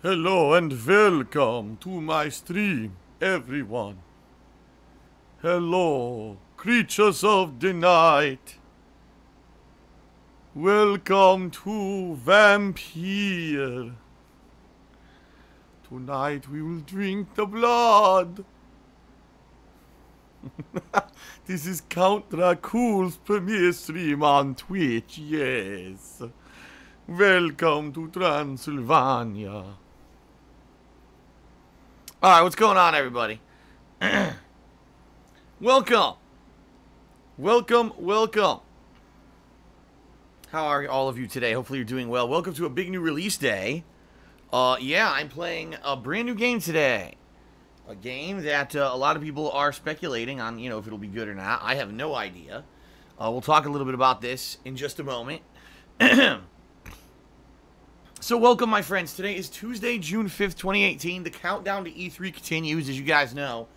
Hello and welcome to my stream, everyone. Hello, creatures of the night. Welcome to Vampyr. Tonight we will drink the blood. This is Count Dracula's premiere stream on Twitch, yes. Welcome to Transylvania. Alright, what's going on, everybody? Welcome. Welcome. How are all of you today? Hopefully you're doing well. Welcome to a big new release day. Yeah, I'm playing a brand new game today. A game that a lot of people are speculating on, you know, if it'll be good or not. I have no idea. We'll talk a little bit about this in just a moment. So welcome, my friends. Today is Tuesday, June 5th, 2018. The countdown to E3 continues, as you guys know.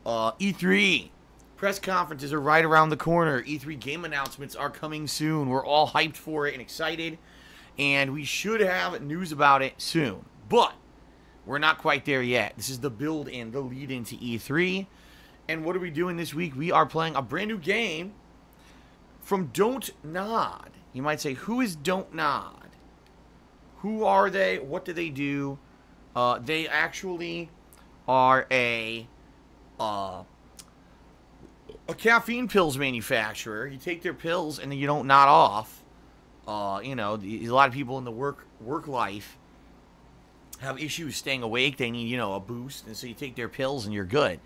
E3 press conferences are right around the corner. E3 game announcements are coming soon. We're all hyped for it and excited. And we should have news about it soon. But we're not quite there yet. This is the build-in, the lead-in to E3. And what are we doing this week? We are playing a brand new game from Don't Nod. You might say, who is Don't Nod? Who are they? What do they do? They actually are a caffeine pills manufacturer. You take their pills and then you don't nod off. You know, a lot of people in the work life have issues staying awake. They need, you know, a boost, and so you take their pills and you're good.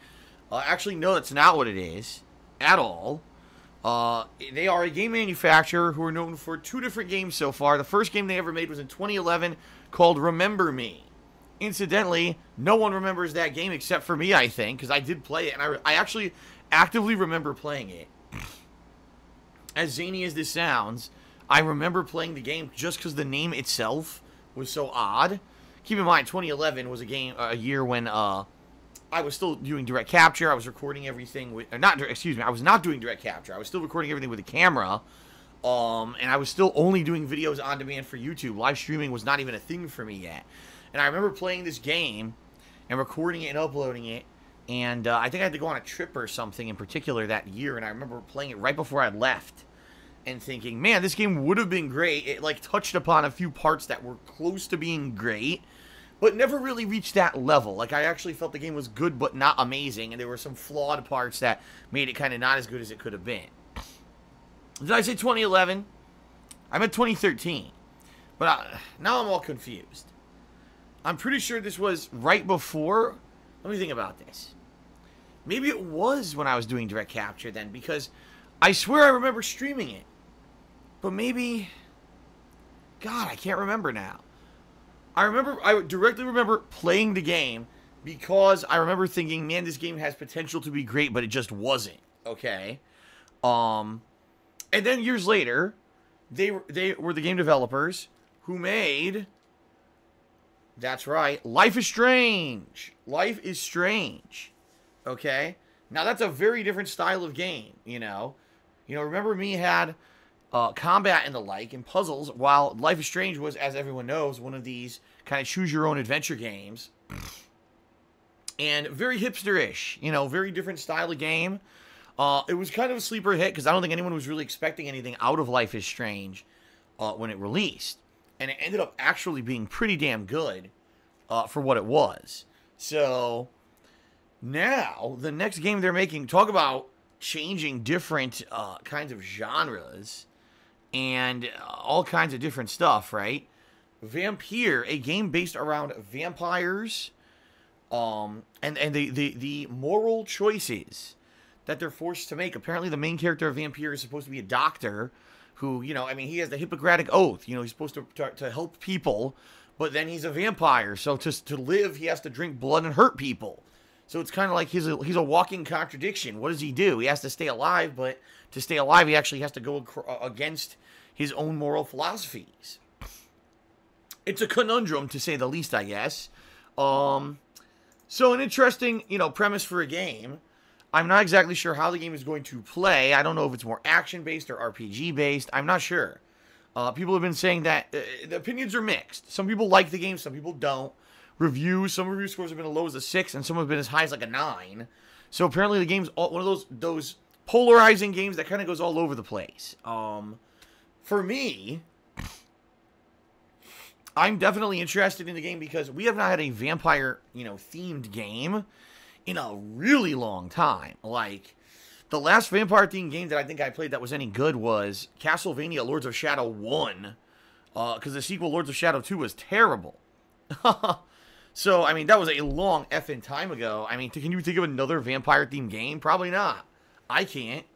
Actually, no, that's not what it is at all. They are a game manufacturer who are known for 2 different games so far. The first game they ever made was in 2011 called Remember Me. Incidentally, no one remembers that game except for me, I think, because I did play it, and I actually actively remember playing it. As zany as this sounds, I remember playing the game just because the name itself was so odd. Keep in mind, 2011 was a year when I was still doing direct capture. I was recording everything with, I was not doing direct capture. I was still recording everything with a camera, and I was still only doing videos on demand for YouTube. Live streaming was not even a thing for me yet. And I remember playing this game and recording it and uploading it, and I think I had to go on a trip or something in particular that year, and I remember playing it right before I left and thinking, man, this game would have been great. It, like, touched upon a few parts that were close to being great, but never really reached that level. Like, I actually felt the game was good but not amazing, and there were some flawed parts that made it kind of not as good as it could have been. Did I say 2011? I meant 2013. But now I'm all confused. I'm pretty sure this was right before. Let me think about this. Maybe it was when I was doing direct capture then, because I swear I remember streaming it. But maybe... God, I can't remember now. I directly remember playing the game because I remember thinking, man, this game has potential to be great, but it just wasn't. Okay. And then years later, they were the game developers who made, that's right, Life is Strange. Life is Strange. Okay. Now that's a very different style of game, you know. Remember Me had combat and the like, and puzzles, while Life is Strange was, as everyone knows, one of these kind of choose-your-own-adventure games. And very hipster-ish, you know, very different style of game. It was kind of a sleeper hit, because I don't think anyone was really expecting anything out of Life is Strange when it released. And it ended up actually being pretty damn good for what it was. So, now, the next game they're making, talk about changing different kinds of genres and all kinds of different stuff, right? Vampyr, a game based around vampires, and the moral choices that they're forced to make. Apparently, the main character of Vampyr is supposed to be a doctor who, you know, I mean, he has the Hippocratic Oath. You know, he's supposed to help people, but then he's a vampire. So to live, he has to drink blood and hurt people. So it's kind of like he's a walking contradiction. What does he do? He has to stay alive, but to stay alive, he actually has to go against his own moral philosophies. It's a conundrum, to say the least, I guess. So an interesting, you know, premise for a game. I'm not exactly sure how the game is going to play. I don't know if it's more action-based or RPG-based. I'm not sure. People have been saying that the opinions are mixed. Some people like the game, some people don't. reviews. Some review scores have been as low as a 6, and some have been as high as like a 9. So apparently the game's one of those polarizing games that kind of goes all over the place. For me, I'm definitely interested in the game because we have not had a vampire, themed game in a really long time. Like, the last vampire-themed game that I think I played that was any good was Castlevania Lords of Shadow 1. Because the sequel, Lords of Shadow 2, was terrible. So, I mean, that was a long effing time ago. I mean, can you think of another vampire-themed game? Probably not. I can't.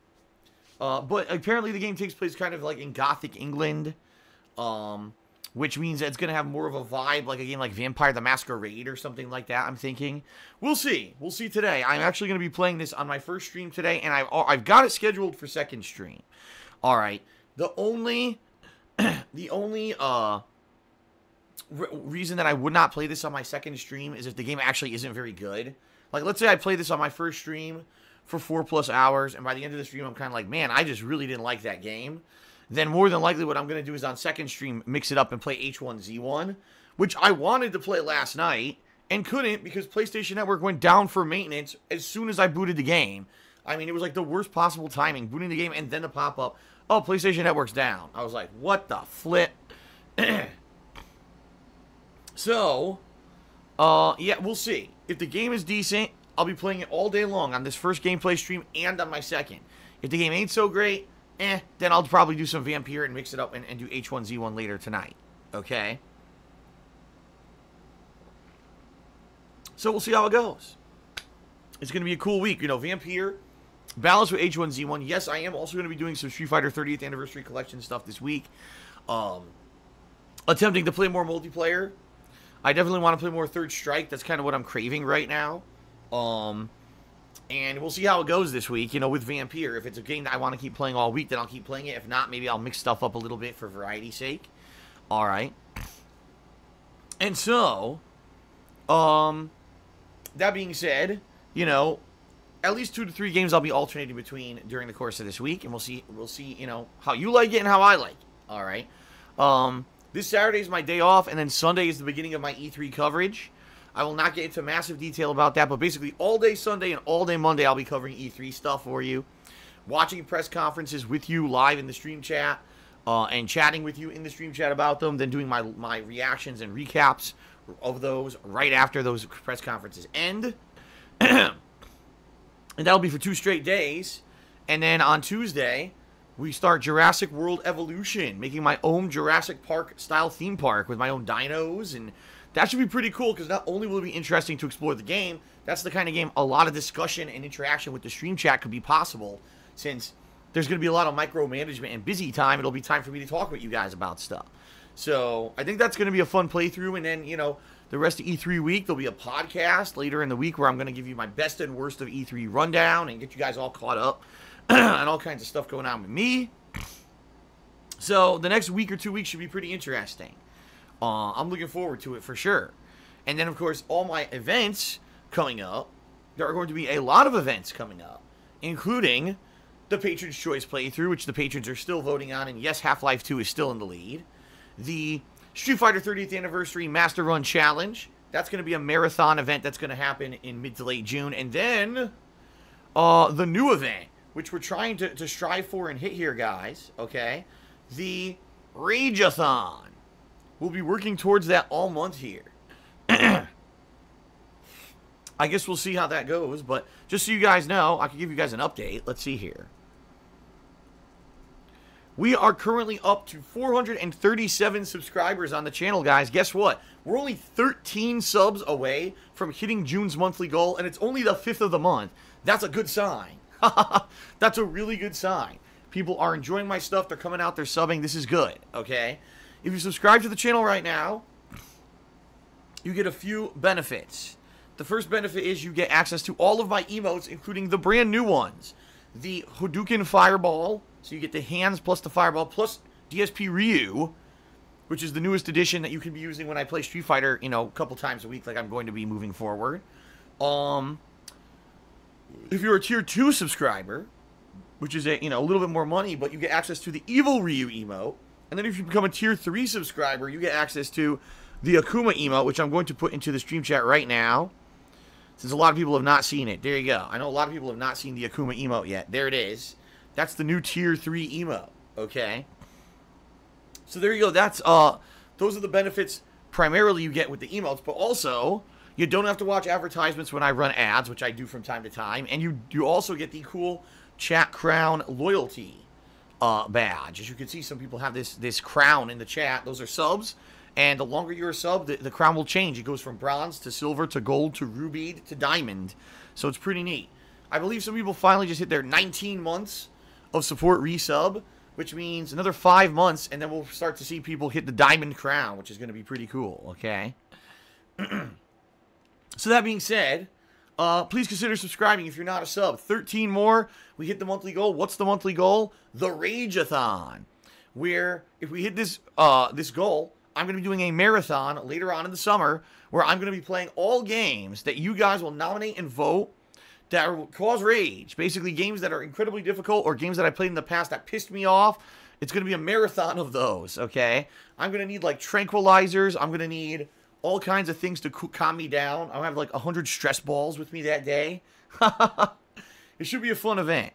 But apparently the game takes place kind of like in Gothic England. Which means that it's going to have more of a vibe like a game like Vampire the Masquerade or something like that, I'm thinking. We'll see. We'll see today. I'm actually going to be playing this on my first stream today, and I've got it scheduled for second stream. All right. The only reason that I would not play this on my second stream is if the game actually isn't very good. Like, let's say I play this on my first stream for 4+ hours, and by the end of the stream, I'm kind of like, man, I just really didn't like that game. Then more than likely what I'm going to do is on second stream, mix it up and play H1Z1, which I wanted to play last night and couldn't because PlayStation Network went down for maintenance as soon as I booted the game. I mean, it was like the worst possible timing, booting the game and then the pop-up, oh, PlayStation Network's down. I was like, what the flip? So, yeah, we'll see. If the game is decent, I'll be playing it all day long on this first gameplay stream and on my second. If the game ain't so great, then I'll probably do some Vampyr and mix it up and do H1Z1 later tonight. Okay? So we'll see how it goes. It's going to be a cool week. Vampyr, balanced with H1Z1. Yes, I am also going to be doing some Street Fighter 30th Anniversary Collection stuff this week. Attempting to play more multiplayer. I definitely want to play more Third Strike. That's kind of what I'm craving right now. And we'll see how it goes this week, with Vampyr. If it's a game that I want to keep playing all week, then I'll keep playing it. If not, maybe I'll mix stuff up a little bit for variety's sake. All right. And so, that being said, at least 2 to 3 games I'll be alternating between during the course of this week, and we'll see, how you like it and how I like it. All right. This Saturday is my day off, and then Sunday is the beginning of my E3 coverage. I will not get into massive detail about that, but basically all day Sunday and all day Monday I'll be covering E3 stuff for you, watching press conferences with you live in the stream chat, and chatting with you in the stream chat about them, then doing my reactions and recaps of those right after those press conferences end. And that'll be for 2 straight days. And then on Tuesday, we start Jurassic World Evolution, making my own Jurassic Park style theme park with my own dinos, and that should be pretty cool because not only will it be interesting to explore the game, that's the kind of game a lot of discussion and interaction with the stream chat could be possible. Since there's going to be a lot of micromanagement and busy time, it'll be time for me to talk with you guys about stuff. So I think that's going to be a fun playthrough. And then, the rest of E3 week, there'll be a podcast later in the week where I'm going to give you my best and worst of E3 rundown and get you guys all caught up and all kinds of stuff going on with me. So the next week or 2 weeks should be pretty interesting. I'm looking forward to it for sure. And then, of course, all my events coming up. There are going to be a lot of events coming up, including the Patrons' Choice playthrough, which the patrons are still voting on, and yes, Half-Life 2 is still in the lead. The Street Fighter 30th Anniversary Master Run Challenge. That's going to be a marathon event that's going to happen in mid to late June. And then the new event, which we're trying to strive for and hit here, guys, okay? The Rageathon. We'll be working towards that all month here. I guess we'll see how that goes, but just so you guys know, I can give you guys an update. Let's see here. We are currently up to 437 subscribers on the channel, guys. Guess what? We're only 13 subs away from hitting June's monthly goal, and it's only the 5th of the month. That's a good sign. That's a really good sign. People are enjoying my stuff. They're coming out. They're subbing. This is good, okay? If you subscribe to the channel right now, you get a few benefits. The first benefit is you get access to all of my emotes, including the brand new ones. The Hadouken Fireball, so you get the hands plus the Fireball, plus DSP Ryu, which is the newest edition that you can be using when I play Street Fighter, a couple times a week like I'm going to be moving forward. If you're a Tier 2 subscriber, which is a little bit more money, but you get access to the Evil Ryu emote. And then if you become a Tier 3 subscriber, you get access to the Akuma emote, which I'm going to put into the stream chat right now, since a lot of people have not seen it. There you go. I know a lot of people have not seen the Akuma emote yet. There it is. That's the new Tier 3 emote, okay? So there you go. That's, those are the benefits primarily you get with the emotes, but also, you don't have to watch advertisements when I run ads, which I do from time to time, and you also get the cool Chat Crown loyalty badge. As you can see, some people have this crown in the chat. Those are subs, and the longer you're a sub, the crown will change. It goes from bronze to silver to gold to ruby to diamond, so it's pretty neat. I believe some people finally just hit their 19 months of support resub, which means another 5 months, and then we'll start to see people hit the diamond crown, which is going to be pretty cool, okay? So that being said, please consider subscribing if you're not a sub. 13 more, we hit the monthly goal. What's the monthly goal? The Rageathon, where if we hit this this goal, I'm going to be doing a marathon later on in the summer where I'm going to be playing all games that you guys will nominate and vote that will cause rage. Basically, games that are incredibly difficult or games that I played in the past that pissed me off. It's going to be a marathon of those, okay? I'm going to need, like, tranquilizers. I'm going to need all kinds of things to calm me down. I'll have, like, 100 stress balls with me that day. It should be a fun event.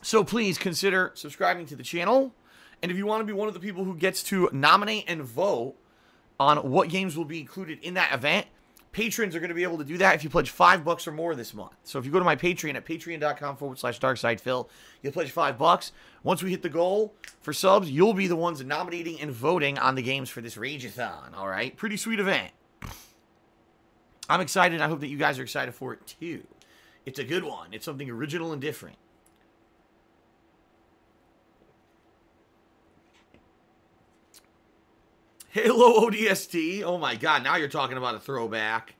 So please consider subscribing to the channel. And if you want to be one of the people who gets to nominate and vote on what games will be included in that event, patrons are going to be able to do that if you pledge $5 or more this month. So if you go to my Patreon at patreon.com/darksidephil, you'll pledge $5. Once we hit the goal for subs, you'll be the ones nominating and voting on the games for this Rageathon, all right? Pretty sweet event. I'm excited. I hope that you guys are excited for it, too. It's a good one. It's something original and different. Halo ODST. Oh my god, now you're talking about a throwback.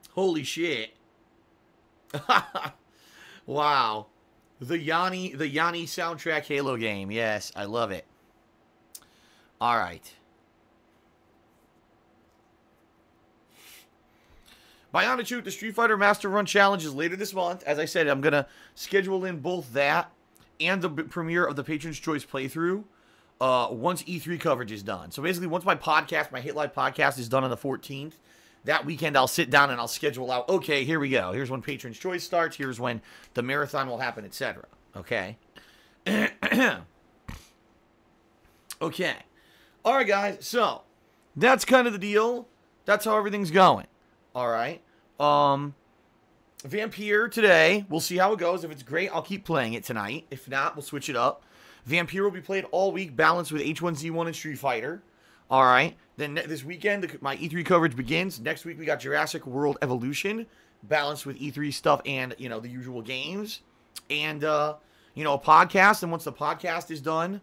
Holy shit. Wow. The Yanni soundtrack Halo game. Yes, I love it. Alright. Bionic Shoot, the Street Fighter Master Run Challenge is later this month. As I said, I'm going to schedule in both that and the premiere of the Patron's Choice playthrough once E3 coverage is done. So basically, once my podcast, my Hit Live podcast is done on the 14th, that weekend I'll sit down and I'll schedule out, okay, here we go. Here's when Patron's Choice starts. Here's when the marathon will happen, etc. Okay? Okay. All right, guys. So, that's kind of the deal. That's how everything's going. All right. Vampyr today. We'll see how it goes. If it's great, I'll keep playing it tonight. If not, we'll switch it up. Vampyr will be played all week, balanced with H1Z1 and Street Fighter. All right. Then this weekend, my E3 coverage begins. Next week, we got Jurassic World Evolution, balanced with E3 stuff and, you know, the usual games. And, you know, a podcast. And once the podcast is done,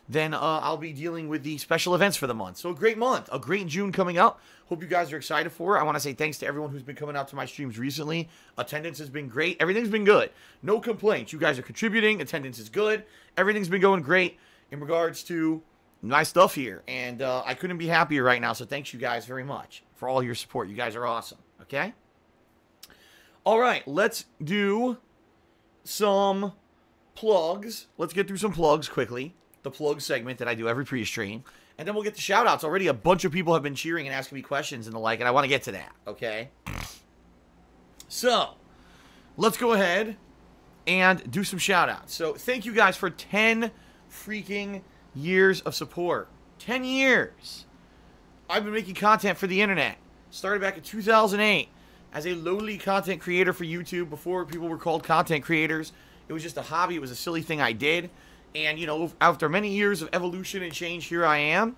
then I'll be dealing with the special events for the month. So a great month. A great June coming up. Hope you guys are excited for it. I want to say thanks to everyone who's been coming out to my streams recently. Attendance has been great. Everything's been good. No complaints. You guys are contributing. Attendance is good. Everything's been going great in regards to my stuff here. And I couldn't be happier right now. So thanks you guys very much for all your support. You guys are awesome. Okay? All right. Let's do some plugs. Let's get through some plugs quickly. The plug segment that I do every pre-stream. And then we'll get to shout-outs. Already a bunch of people have been cheering and asking me questions and the like, and I want to get to that, okay? So, let's go ahead and do some shout-outs. So, thank you guys for 10 freaking years of support. 10 years! I've been making content for the internet. Started back in 2008 as a lowly content creator for YouTube before people were called content creators. It was just a hobby. It was a silly thing I did. And, you know, after many years of evolution and change, here I am.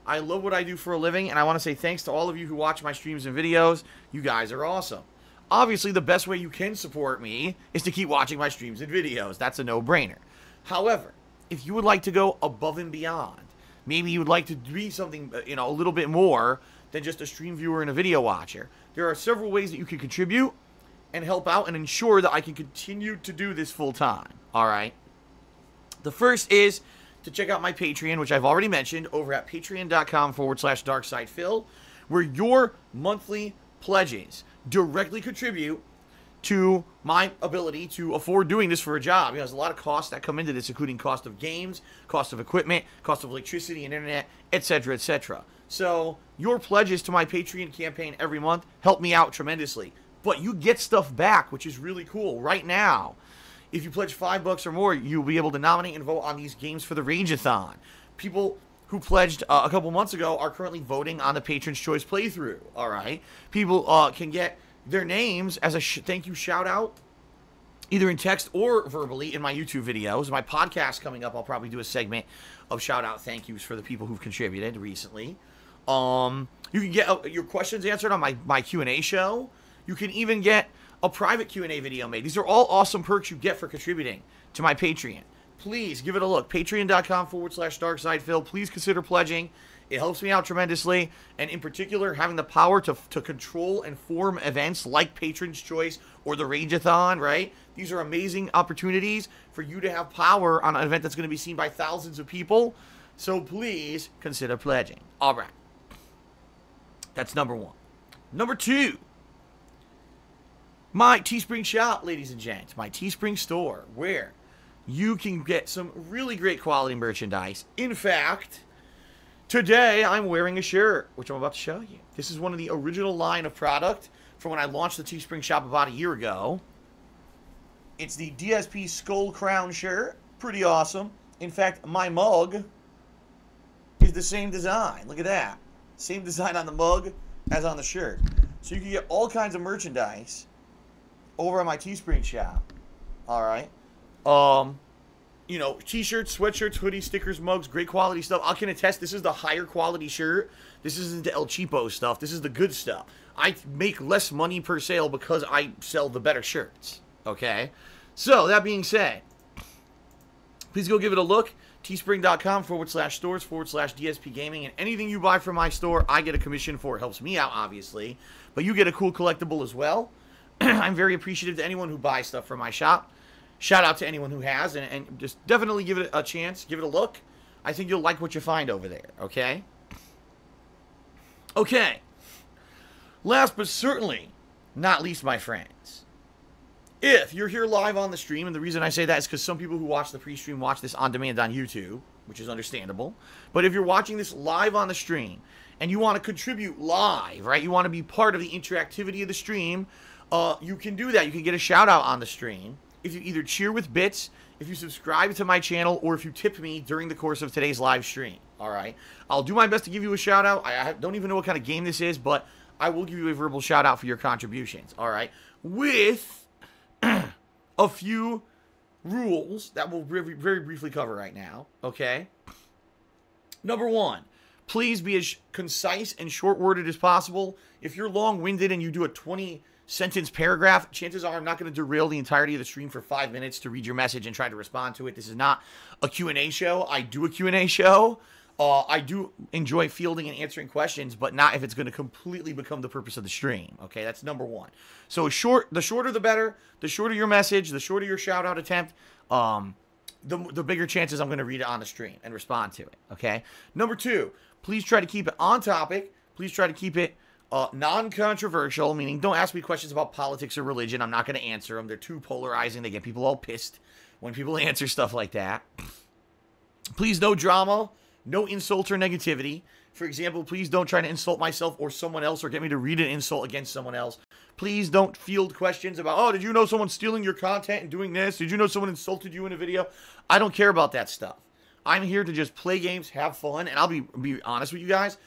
I love what I do for a living, and I want to say thanks to all of you who watch my streams and videos. You guys are awesome. Obviously, the best way you can support me is to keep watching my streams and videos. That's a no-brainer. However, if you would like to go above and beyond, maybe you would like to be something, you know, a little bit more than just a stream viewer and a video watcher, there are several ways that you can contribute and help out and ensure that I can continue to do this full-time. All right? The first is to check out my Patreon, which I've already mentioned, over at patreon.com/darksidephil, where your monthly pledges directly contribute to my ability to afford doing this for a job. You know, there's a lot of costs that come into this, including cost of games, cost of equipment, cost of electricity and internet, etc., etc. So your pledges to my Patreon campaign every month help me out tremendously. But you get stuff back, which is really cool. Right now, if you pledge $5 or more, you'll be able to nominate and vote on these games for the Range-a-thon. People who pledged a couple months ago are currently voting on the Patron's Choice playthrough. All right, people can get their names as a thank you shout out, either in text or verbally in my YouTube videos. My podcast coming up, I'll probably do a segment of shout out thank yous for the people who've contributed recently. You can get your questions answered on my Q&A show. You can even get a private Q&A video made. These are all awesome perks you get for contributing to my Patreon. Please give it a look. Patreon.com/DarkSidePhil. Please consider pledging. It helps me out tremendously. And in particular, having the power to control and form events like Patron's Choice or the Range-a-thon, right? These are amazing opportunities for you to have power on an event that's going to be seen by thousands of people. So please consider pledging. All right. That's number one. Number two. My Teespring shop, ladies and gents. My Teespring store, where you can get some really great quality merchandise. In fact, today I'm wearing a shirt, which I'm about to show you. This is one of the original line of product from when I launched the Teespring shop about a year ago. It's the DSP Skull Crown shirt. Pretty awesome. In fact, my mug is the same design. Look at that. Same design on the mug as on the shirt. So you can get all kinds of merchandise over at my Teespring shop. All right. You know, t-shirts, sweatshirts, hoodies, stickers, mugs, great quality stuff. I can attest this is the higher quality shirt. This isn't the El Cheapo stuff. This is the good stuff. I make less money per sale because I sell the better shirts. Okay? So, that being said, please go give it a look. Teespring.com/stores/DSPGaming. And anything you buy from my store, I get a commission for. It helps me out, obviously. But you get a cool collectible as well. I'm very appreciative to anyone who buys stuff from my shop. Shout out to anyone who has, and just definitely give it a chance. Give it a look. I think you'll like what you find over there, okay? Okay. Last but certainly not least, my friends, if you're here live on the stream, and the reason I say that is because some people who watch the pre-stream watch this on demand on YouTube, which is understandable. But if you're watching this live on the stream, and you want to contribute live, right? You want to be part of the interactivity of the stream, you can do that. You can get a shout out on the stream if you either cheer with bits, if you subscribe to my channel, or if you tip me during the course of today's live stream. All right, I'll do my best to give you a shout out. I don't even know what kind of game this is, but I will give you a verbal shout out for your contributions. All right, with a few rules that we'll very, very briefly cover right now. Okay. Number one, please be as concise and short-worded as possible. If you're long-winded and you do a 20-sentence paragraph, chances are I'm not going to derail the entirety of the stream for 5 minutes to read your message and try to respond to it. This is not a Q&A show. I do a Q&A show. I do enjoy fielding and answering questions, but not if it's going to completely become the purpose of the stream. Okay, that's number one. So the shorter the better. The shorter your message, the shorter your shout-out attempt, the bigger chances I'm going to read it on the stream and respond to it. Okay. Number two, please try to keep it on topic. Please try to keep it non-controversial, meaning don't ask me questions about politics or religion. I'm not going to answer them. They're too polarizing. They get people all pissed when people answer stuff like that. Please, no drama, no insult or negativity. For example, please don't try to insult myself or someone else or get me to read an insult against someone else. Please don't field questions about, oh, did you know someone's stealing your content and doing this? Did you know someone insulted you in a video? I don't care about that stuff. I'm here to just play games, have fun, and I'll be honest with you guys.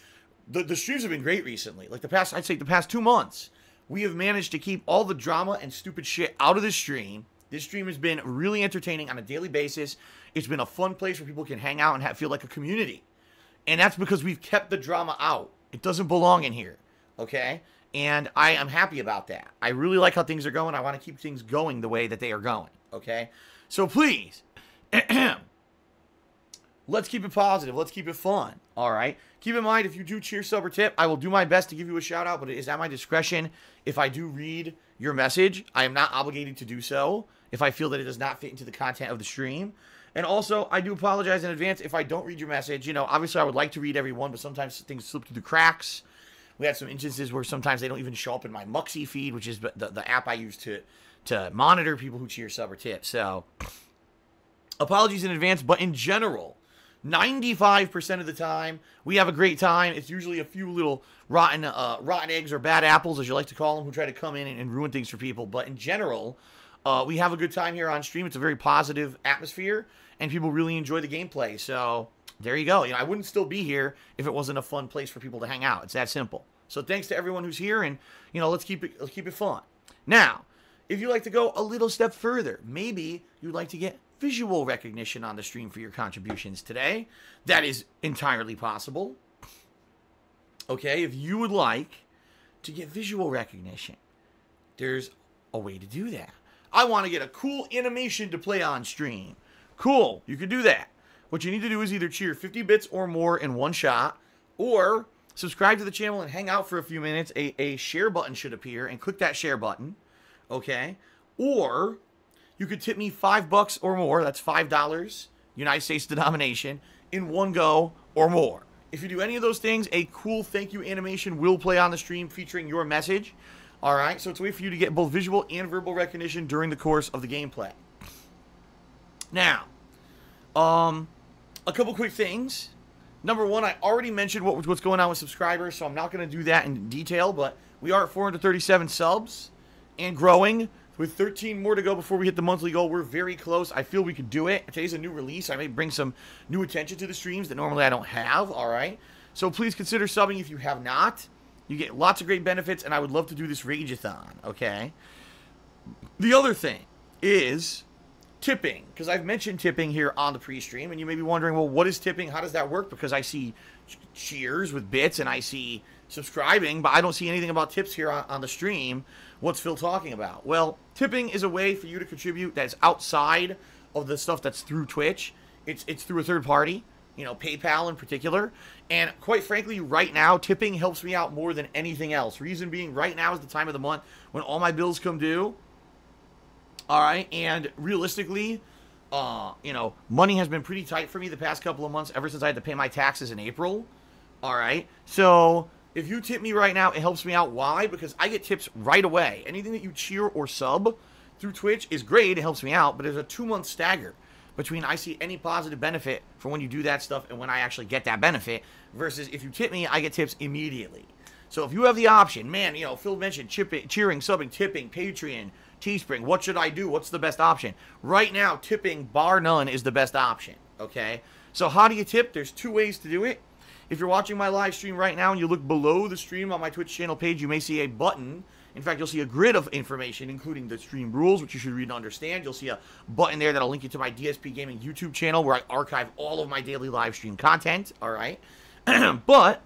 The streams have been great recently. Like I'd say the past 2 months, we have managed to keep all the drama and stupid shit out of the stream. This stream has been really entertaining on a daily basis. It's been a fun place where people can hang out and feel like a community. And that's because we've kept the drama out. It doesn't belong in here, okay? And I am happy about that. I really like how things are going. I want to keep things going the way that they are going, okay? So please, let's keep it positive. Let's keep it fun, all right? Keep in mind, if you do cheer, sub, or tip, I will do my best to give you a shout-out, but it is at my discretion. If I do read your message, I am not obligated to do so if I feel that it does not fit into the content of the stream. And also, I do apologize in advance if I don't read your message. You know, obviously, I would like to read every one, but sometimes things slip through the cracks. We had some instances where sometimes they don't even show up in my Muxy feed, which is the app I use to to monitor people who cheer, sub, or tip. So, apologies in advance, but in general, 95% of the time, we have a great time. It's usually a few little rotten eggs or bad apples, as you like to call them, who try to come in and ruin things for people. But in general, we have a good time here on stream. It's a very positive atmosphere, and people really enjoy the gameplay. So there you go. I wouldn't still be here if it wasn't a fun place for people to hang out. It's that simple. So thanks to everyone who's here, and let's keep it fun. Now, if you'd like to go a little step further, maybe you'd like to get visual recognition on the stream for your contributions today. That is entirely possible. Okay, if you would like to get visual recognition, there's a way to do that. I want to get a cool animation to play on stream. Cool, you can do that. What you need to do is either cheer 50 bits or more in one shot, or subscribe to the channel and hang out for a few minutes. A share button should appear, and click that share button. Okay, or you could tip me $5 or more. That's $5, United States denomination, in one go or more. If you do any of those things, a cool thank you animation will play on the stream featuring your message. All right, so it's a way for you to get both visual and verbal recognition during the course of the gameplay. Now, a couple quick things. Number one, I already mentioned what's going on with subscribers, so I'm not going to do that in detail, but we are at 437 subs and growing. With 13 more to go before we hit the monthly goal, we're very close. I feel we could do it. Today's a new release. I may bring some new attention to the streams that normally I don't have, all right? So please consider subbing if you have not. You get lots of great benefits, and I would love to do this Rage-a-thon, okay? The other thing is tipping, because I've mentioned tipping here on the pre-stream, and you may be wondering, well, what is tipping? How does that work? Because I see cheers with bits, and I see subscribing, but I don't see anything about tips here on the stream. What's Phil talking about? Well, tipping is a way for you to contribute that's outside of the stuff that's through Twitch. It's through a third party, PayPal in particular. And quite frankly, right now, tipping helps me out more than anything else. Reason being, right now is the time of the month when all my bills come due. All right, and realistically, money has been pretty tight for me the past couple of months, ever since I had to pay my taxes in April. All right, so if you tip me right now, it helps me out. Why? Because I get tips right away. Anything that you cheer or sub through Twitch is great. It helps me out. But there's a 2-month stagger between I see any positive benefit from when you do that stuff and when I actually get that benefit, versus if you tip me, I get tips immediately. So if you have the option, man, Phil mentioned cheering, subbing, tipping, Patreon, Teespring. What should I do? What's the best option? Right now, tipping, bar none, is the best option. Okay? So how do you tip? There's 2 ways to do it. If you're watching my live stream right now and you look below the stream on my Twitch channel page, you may see a button. In fact, you'll see a grid of information, including the stream rules, which you should read and understand. You'll see a button there that'll link you to my DSPGaming YouTube channel, where I archive all of my daily live stream content. All right? But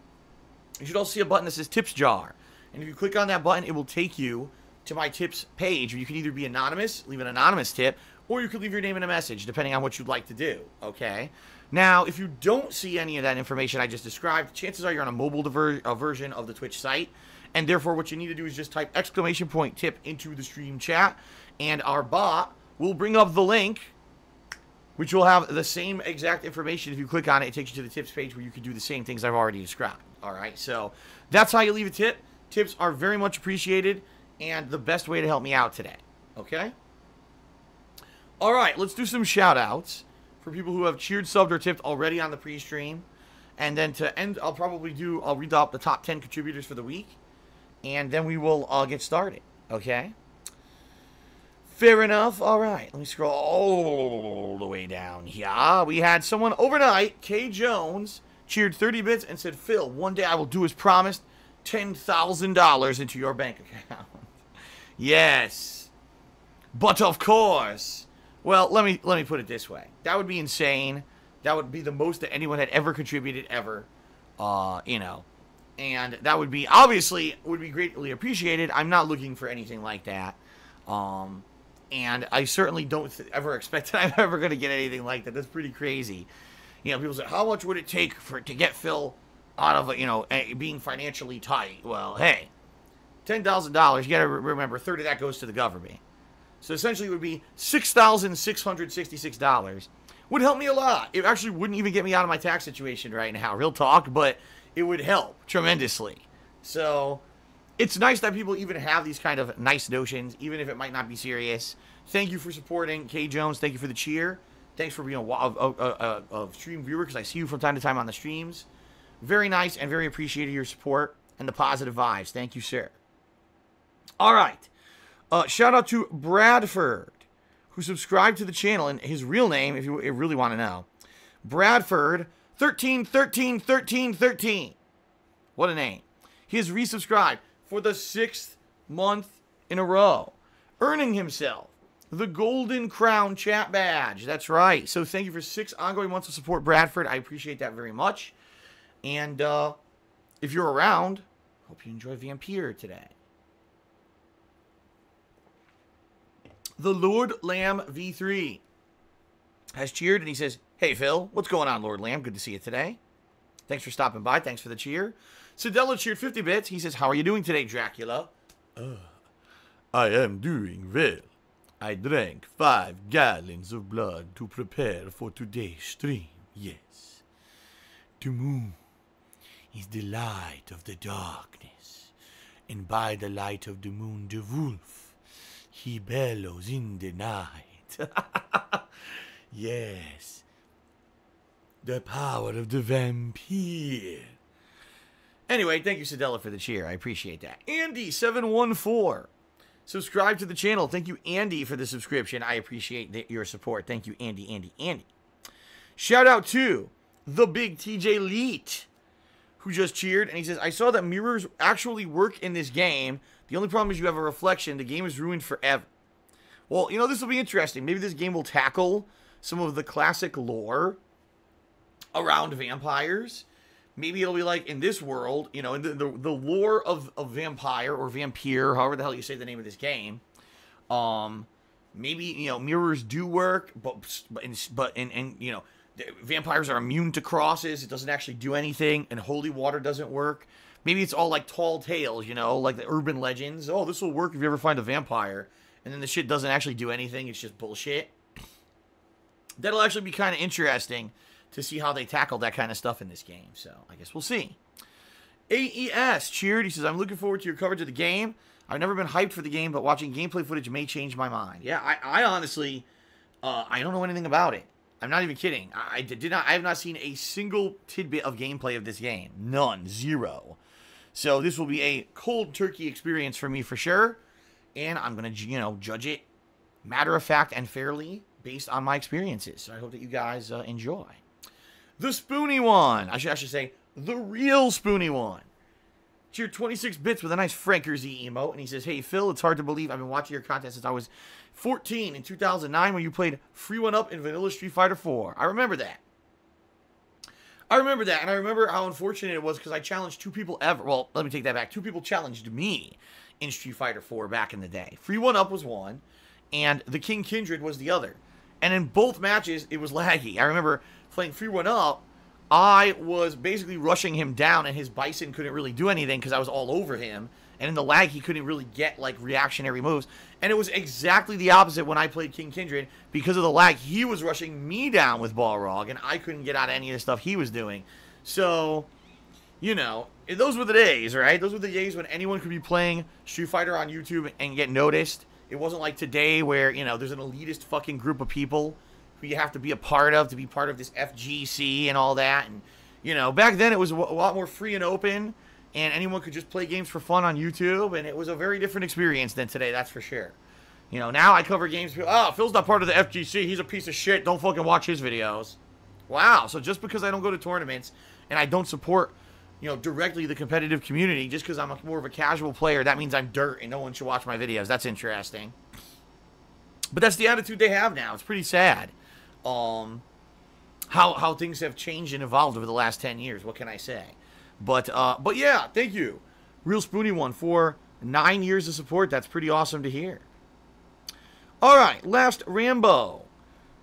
you should also see a button that says Tips Jar. And if you click on that button, it will take you to my tips page, where you can either be anonymous, leave an anonymous tip, or you could leave your name and a message, depending on what you'd like to do. Okay? Now, if you don't see any of that information I just described, chances are you're on a mobile version of the Twitch site, and therefore what you need to do is just type !tip into the stream chat, and our bot will bring up the link, which will have the same exact information. If you click on it, it takes you to the tips page where you can do the same things I've already described. All right, so that's how you leave a tip. Tips are very much appreciated, and the best way to help me out today. Okay? All right, let's do some shout-outs for people who have cheered, subbed, or tipped already on the pre-stream. And then to end, I'll read out the top 10 contributors for the week. And then we will get started. Okay? Fair enough. All right. Let me scroll all the way down here. We had someone overnight, K. Jones, cheered 30 bits and said, Phil, one day I will do as promised, $10,000 into your bank account. Yes. But of course. Well, let me put it this way. That would be insane. That would be the most that anyone had ever contributed ever. And that would be, obviously, would be greatly appreciated. I'm not looking for anything like that. And I certainly don't ever expect that I'm ever going to get anything like that. That's pretty crazy. People say, how much would it take to get Phil out of, being financially tight? Well, hey, $10,000, you got to remember, a third of that goes to the government. So essentially it would be $6,666. Would help me a lot. It actually wouldn't even get me out of my tax situation right now, real talk, but it would help tremendously. So it's nice that people even have these kind of nice notions, even if it might not be serious. Thank you for supporting K Jones. Thank you for the cheer. Thanks for being a stream viewer, because I see you from time to time on the streams. Very nice and very appreciated your support and the positive vibes. Thank you, sir. All right. Shout out to Bradford, who subscribed to the channel, and his real name, if you really want to know, Bradford 13131313. What a name. He has resubscribed for the 6th month in a row, earning himself the Golden Crown chat badge. That's right. So thank you for 6 ongoing months of support, Bradford. I appreciate that very much. And if you're around, hope you enjoy Vampyr today. The Lord Lamb V3 has cheered, and he says, "Hey, Phil, what's going on, Lord Lamb? Good to see you today. Thanks for stopping by. Thanks for the cheer." Sidella cheered 50 bits. He says, "How are you doing today, Dracula?" I am doing well. I drank 5 gallons of blood to prepare for today's stream. Yes. The moon is the light of the darkness, and by the light of the moon, the wolf, he bellows in the night. Yes. The power of the vampire. Anyway, thank you, Sidella, for the cheer. I appreciate that. Andy714. Subscribe to the channel. Thank you, Andy, for the subscription. I appreciate your support. Thank you, Andy. Shout out to the big TJ Leet, who just cheered, and he says, "I saw that mirrors actually work in this game. The only problem is you have a reflection. The game is ruined forever." Well, you know, this will be interesting. Maybe this game will tackle some of the classic lore around vampires. Maybe it'll be like in this world, you know, in the lore of Vampire or Vampyr, however the hell you say the name of this game. Maybe, you know, mirrors do work, but you know, vampires are immune to crosses. It doesn't actually do anything, and holy water doesn't work. Maybe it's all like tall tales, you know, like the urban legends. Oh, this will work if you ever find a vampire, and then the shit doesn't actually do anything. It's just bullshit. That'll actually be kind of interesting to see how they tackle that kind of stuff in this game. So, I guess we'll see. AES cheered. He says, "I'm looking forward to your coverage of the game. I've never been hyped for the game, but watching gameplay footage may change my mind." Yeah, I honestly, I don't know anything about it. I'm not even kidding. I have not seen a single tidbit of gameplay of this game. None. Zero. So, this will be a cold turkey experience for me for sure. And I'm going to, you know, judge it matter of fact and fairly based on my experiences. So, I hope that you guys enjoy. The Spoony One. I should say, the real Spoony One. Cheered 26 bits with a nice Frankersy emote. And he says, "Hey, Phil, it's hard to believe I've been watching your content since I was 14 in 2009 when you played Free One Up in Vanilla Street Fighter 4. I remember that. And I remember how unfortunate it was because I challenged 2 people ever. Well, let me take that back. 2 people challenged me in Street Fighter 4 back in the day. Free One Up was one, and the King Kindred was the other. And in both matches, it was laggy. I remember playing Free One Up, I was basically rushing him down, and his Bison couldn't really do anything because I was all over him. And in the lag, he couldn't really get, like, reactionary moves. And it was exactly the opposite when I played King Kindred. Because of the lag, he was rushing me down with Balrog, and I couldn't get out of any of the stuff he was doing. So, you know, those were the days, right? Those were the days when anyone could be playing Street Fighter on YouTube and get noticed. It wasn't like today where, you know, there's an elitist fucking group of people who you have to be a part of to be part of this FGC and all that. And, you know, back then it was a lot more free and open, and anyone could just play games for fun on YouTube, and it was a very different experience than today, that's for sure. You know, now I cover games, oh, Phil's not part of the FGC, he's a piece of shit, don't fucking watch his videos. Wow, so just because I don't go to tournaments, and I don't support, you know, directly the competitive community, just because I'm more of a casual player, that means I'm dirt, and no one should watch my videos. That's interesting. But that's the attitude they have now. It's pretty sad. How things have changed and evolved over the last 10 years. What can I say? But yeah, thank you, Real Spoony One, for 9 years of support. That's pretty awesome to hear. All right, last Rambo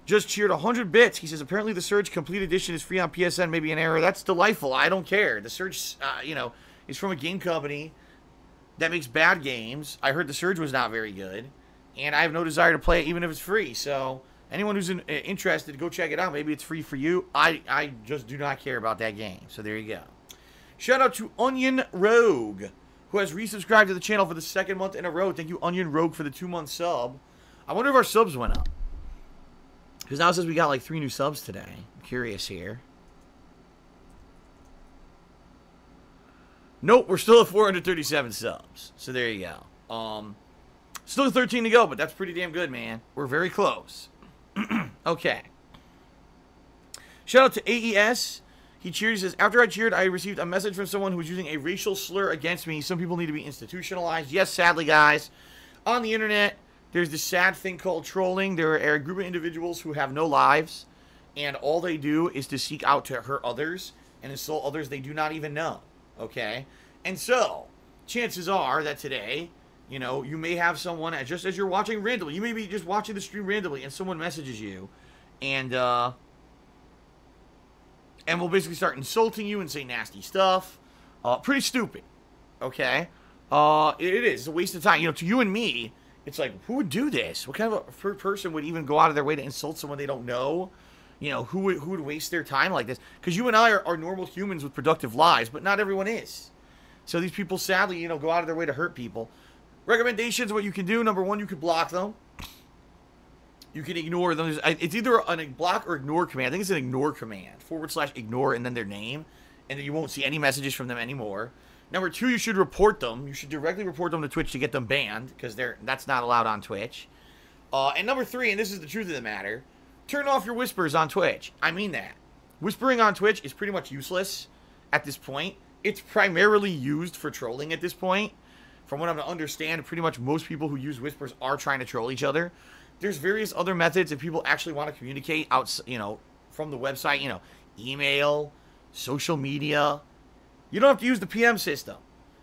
just cheered 100 bits. He says, apparently the Surge Complete Edition is free on PSN. Maybe an error. That's delightful. I don't care. The Surge, you know, is from a game company that makes bad games. I heard the Surge was not very good, and I have no desire to play it even if it's free. So anyone who's interested, go check it out. Maybe it's free for you. I just do not care about that game. So there you go. Shout out to Onion Rogue, who has resubscribed to the channel for the 2nd month in a row. Thank you, Onion Rogue, for the 2-month sub. I wonder if our subs went up. Because now it says we got like 3 new subs today. I'm curious here. Nope, we're still at 437 subs. So there you go. Still 13 to go, but that's pretty damn good, man. We're very close. Okay. Shout out to AES. He cheered. He says, after I cheered, I received a message from someone who was using a racial slur against me. Some people need to be institutionalized. Yes, sadly, guys. On the internet, there's this sad thing called trolling. There are a group of individuals who have no lives, and all they do is to seek out to hurt others and insult others they do not even know. Okay? And so, chances are that today, you know, you may have someone, just as you're watching randomly, you may be just watching the stream randomly, and someone messages you, and will basically start insulting you and say nasty stuff. Pretty stupid. Okay? It is. It's a waste of time. You know, to you and me, it's like, who would do this? What kind of a person would even go out of their way to insult someone they don't know? You know, who would waste their time like this? Because you and I are normal humans with productive lives, but not everyone is. So these people, sadly, you know, go out of their way to hurt people. Recommendations, what you can do. Number 1, you could block them. You can ignore them. It's either a block or ignore command. I think it's an ignore command. / ignore and then their name. And then you won't see any messages from them anymore. Number 2, you should report them. You should directly report them to Twitch to get them banned, because that's not allowed on Twitch. And number 3, and this is the truth of the matter, turn off your whispers on Twitch. I mean that. Whispering on Twitch is pretty much useless at this point. It's primarily used for trolling at this point. From what I'm to understand, pretty much most people who use whispers are trying to troll each other. There's various other methods if people actually want to communicate out, you know, from the website, you know, email, social media. You don't have to use the PM system.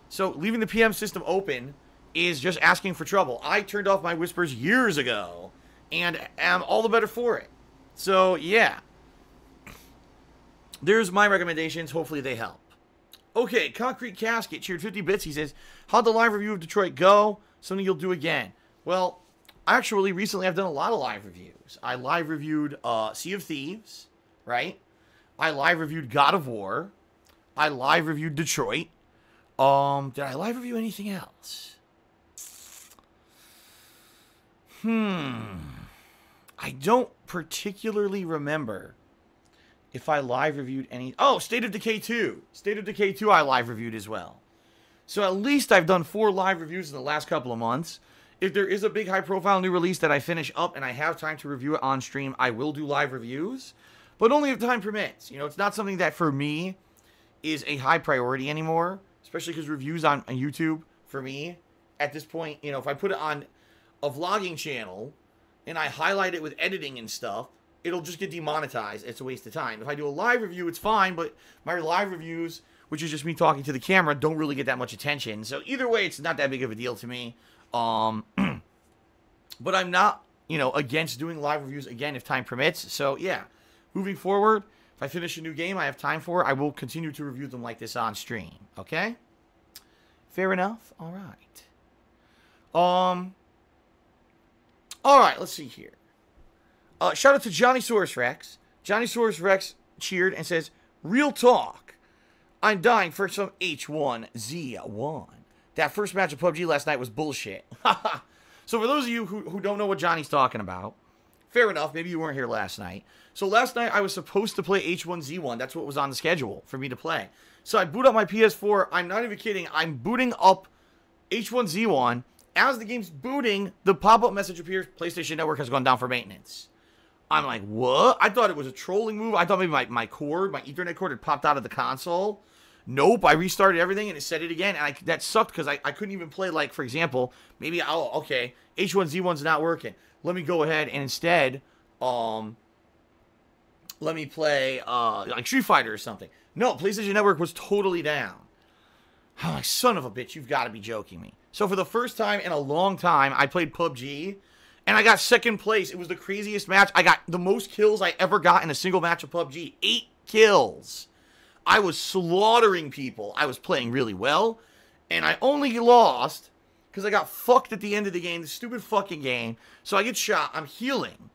So leaving the PM system open is just asking for trouble. I turned off my whispers years ago, and am all the better for it. So, yeah. There's my recommendations. Hopefully they help. Okay, Concrete Casket cheered 50 bits. He says, how'd the live review of Detroit go? Something you'll do again. Well, actually, recently I've done a lot of live reviews. I live reviewed Sea of Thieves, right? I live reviewed God of War. I live reviewed Detroit. Did I live review anything else? I don't particularly remember if I live reviewed any... Oh, State of Decay 2. State of Decay 2 I live reviewed as well. So at least I've done 4 live reviews in the last couple of months. If there is a big high-profile new release that I finish up and I have time to review it on stream, I will do live reviews. But only if time permits. You know, it's not something that, for me, is a high priority anymore. Especially because reviews on YouTube, for me, at this point, you know, if I put it on a vlogging channel and I highlight it with editing and stuff, it'll just get demonetized. It's a waste of time. If I do a live review, it's fine, but my live reviews, which is just me talking to the camera, don't really get that much attention. So either way, it's not that big of a deal to me. But I'm not, you know, against doing live reviews again if time permits. So yeah, moving forward, if I finish a new game I have time for, I will continue to review them like this on stream. Okay? Fair enough? All right. All right, let's see here. Shout out to Johnny Source Rex. Johnny Source Rex cheered and says, real talk. I'm dying for some H1Z1. That first match of PUBG last night was bullshit. So for those of you who don't know what Johnny's talking about, fair enough, maybe you weren't here last night. So last night I was supposed to play H1Z1. That's what was on the schedule for me to play. So I boot up my PS4. I'm not even kidding. I'm booting up H1Z1. As the game's booting, the pop-up message appears, PlayStation Network has gone down for maintenance. I'm like, what? I thought it was a trolling move. I thought maybe my cord, my Ethernet cord had popped out of the console. Nope, I restarted everything and it said it again. And that sucked because I couldn't even play, like, for example, maybe, oh, okay, H1Z1's not working. Let me go ahead and instead, let me play, like, Street Fighter or something. No, PlayStation Network was totally down. I'm like, son of a bitch, you've got to be joking me. So for the first time in a long time, I played PUBG, and I got second place. It was the craziest match. I got the most kills I ever got in a single match of PUBG. 8 kills. I was slaughtering people. I was playing really well, and I only lost because I got fucked at the end of the game, the stupid fucking game. So I get shot. I'm healing.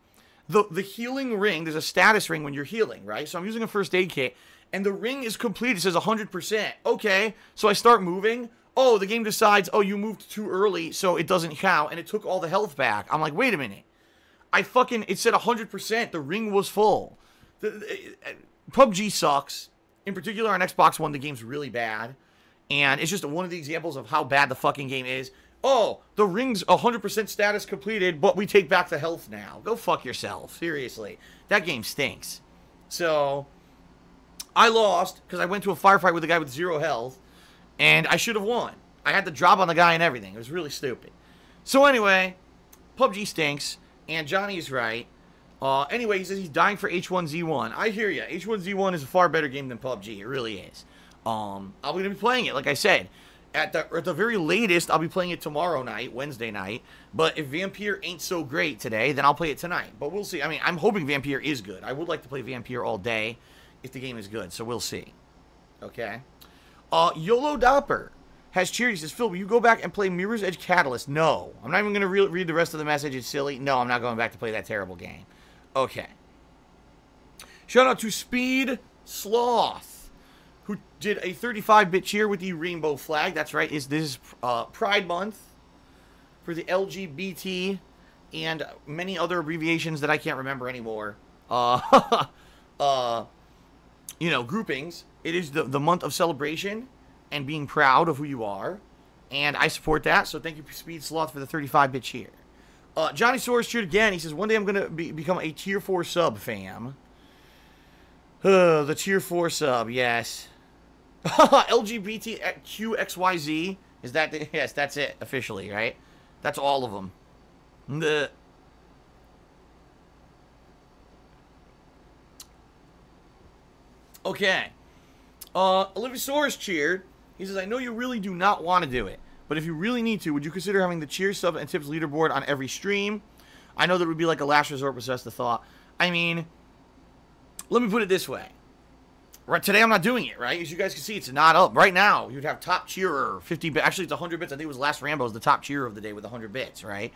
The healing ring, there's a status ring when you're healing, right? So I'm using a first aid kit, and the ring is complete. It says 100%. Okay, so I start moving. oh, the game decides, oh, you moved too early, so it doesn't count, and it took all the health back. I'm like, wait a minute. It said 100%. The ring was full. PUBG sucks. In particular, on Xbox One, the game's really bad. And it's just one of the examples of how bad the fucking game is. Oh, the ring's 100% status completed, but we take back the health now. Go fuck yourself. Seriously. That game stinks. So, I lost because I went to a firefight with a guy with 0 health. And I should have won. I had to drop on the guy and everything. It was really stupid. So anyway, PUBG stinks. And Johnny's right. Anyway, he says he's dying for H1Z1. I hear ya. H1Z1 is a far better game than PUBG. It really is. I'm going to be playing it, like I said. At the very latest, I'll be playing it tomorrow night, Wednesday night. But if Vampyr ain't so great today, then I'll play it tonight. But we'll see. I mean, I'm hoping Vampyr is good. I would like to play Vampyr all day if the game is good. So we'll see. Okay? YOLO Dopper has cheered. He says, Phil, will you go back and play Mirror's Edge Catalyst? No. I'm not even going to read the rest of the message. It's silly. No, I'm not going back to play that terrible game. Okay. Shout out to Speed Sloth, who did a 35-bit cheer with the rainbow flag. That's right. This is Pride Month for the LGBT and many other abbreviations that I can't remember anymore. Groupings. It is the month of celebration and being proud of who you are. And I support that. So thank you, Speed Sloth, for the 35-bit cheer. Johnny Soares cheered again. He says, one day I'm going to become a Tier 4 sub, fam. The Tier 4 sub, yes. LGBTQXYZ. Is that yes, that's it, officially, right? That's all of them. Okay. Olivia Soares cheered. He says, I know you really do not want to do it, but if you really need to, would you consider having the cheer, sub, and tips leaderboard on every stream? I know that would be like a last resort, but that's the thought. I mean, let me put it this way. Right, today I'm not doing it, right? As you guys can see, it's not up. Right now, you'd have top cheerer, 50 bits. Actually, it's 100 bits. I think it was Last Rambo's the top cheerer of the day with 100 bits, right?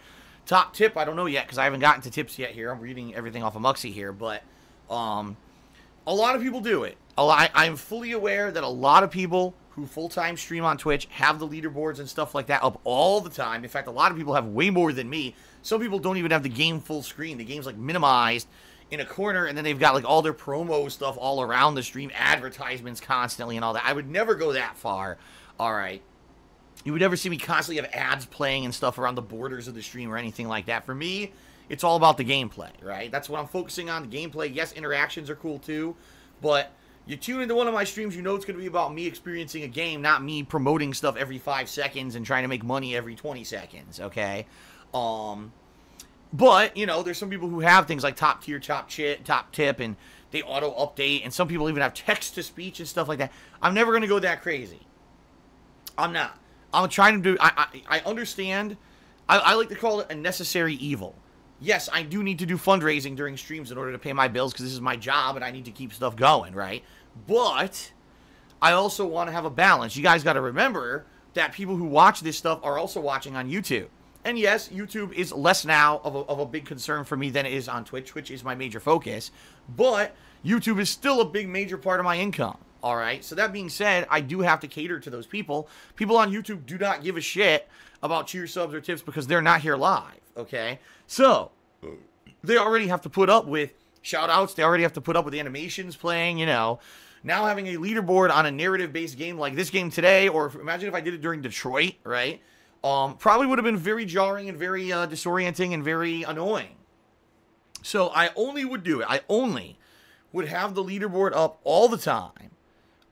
Top tip, I don't know yet, because I haven't gotten to tips yet here. I'm reading everything off of Muxy here, but a lot of people do it. I'm fully aware that a lot of people who full-time stream on Twitch have the leaderboards and stuff like that up all the time. In fact, a lot of people have way more than me. Some people don't even have the game full screen. The game's like minimized in a corner, and then they've got like all their promo stuff all around the stream, advertisements constantly and all that. I would never go that far. All right. You would never see me constantly have ads playing and stuff around the borders of the stream or anything like that. For me, it's all about the gameplay, right? That's what I'm focusing on, the gameplay. Yes, interactions are cool too, but you tune into one of my streams, you know it's going to be about me experiencing a game, not me promoting stuff every 5 seconds and trying to make money every 20 seconds, okay? But, you know, there's some people who have things like top tier, top tip, and they auto-update, and some people even have text-to-speech and stuff like that. I'm never going to go that crazy. I'm not. I'm trying to do... I understand. I like to call it a necessary evil. Yes, I do need to do fundraising during streams in order to pay my bills because this is my job and I need to keep stuff going, right? But I also want to have a balance. You guys got to remember that people who watch this stuff are also watching on YouTube. And yes, YouTube is less now of a big concern for me than it is on Twitch. Twitch is my major focus. But YouTube is still a big major part of my income. All right? So that being said, I do have to cater to those people. People on YouTube do not give a shit about cheer subs or tips because they're not here live. Okay? So they already have to put up with shout-outs. They already have to put up with animations playing, you know. Now having a leaderboard on a narrative-based game like this game today, or imagine if I did it during Detroit, right? Probably would have been very jarring and very disorienting and very annoying. So I only would do it. I only would have the leaderboard up all the time,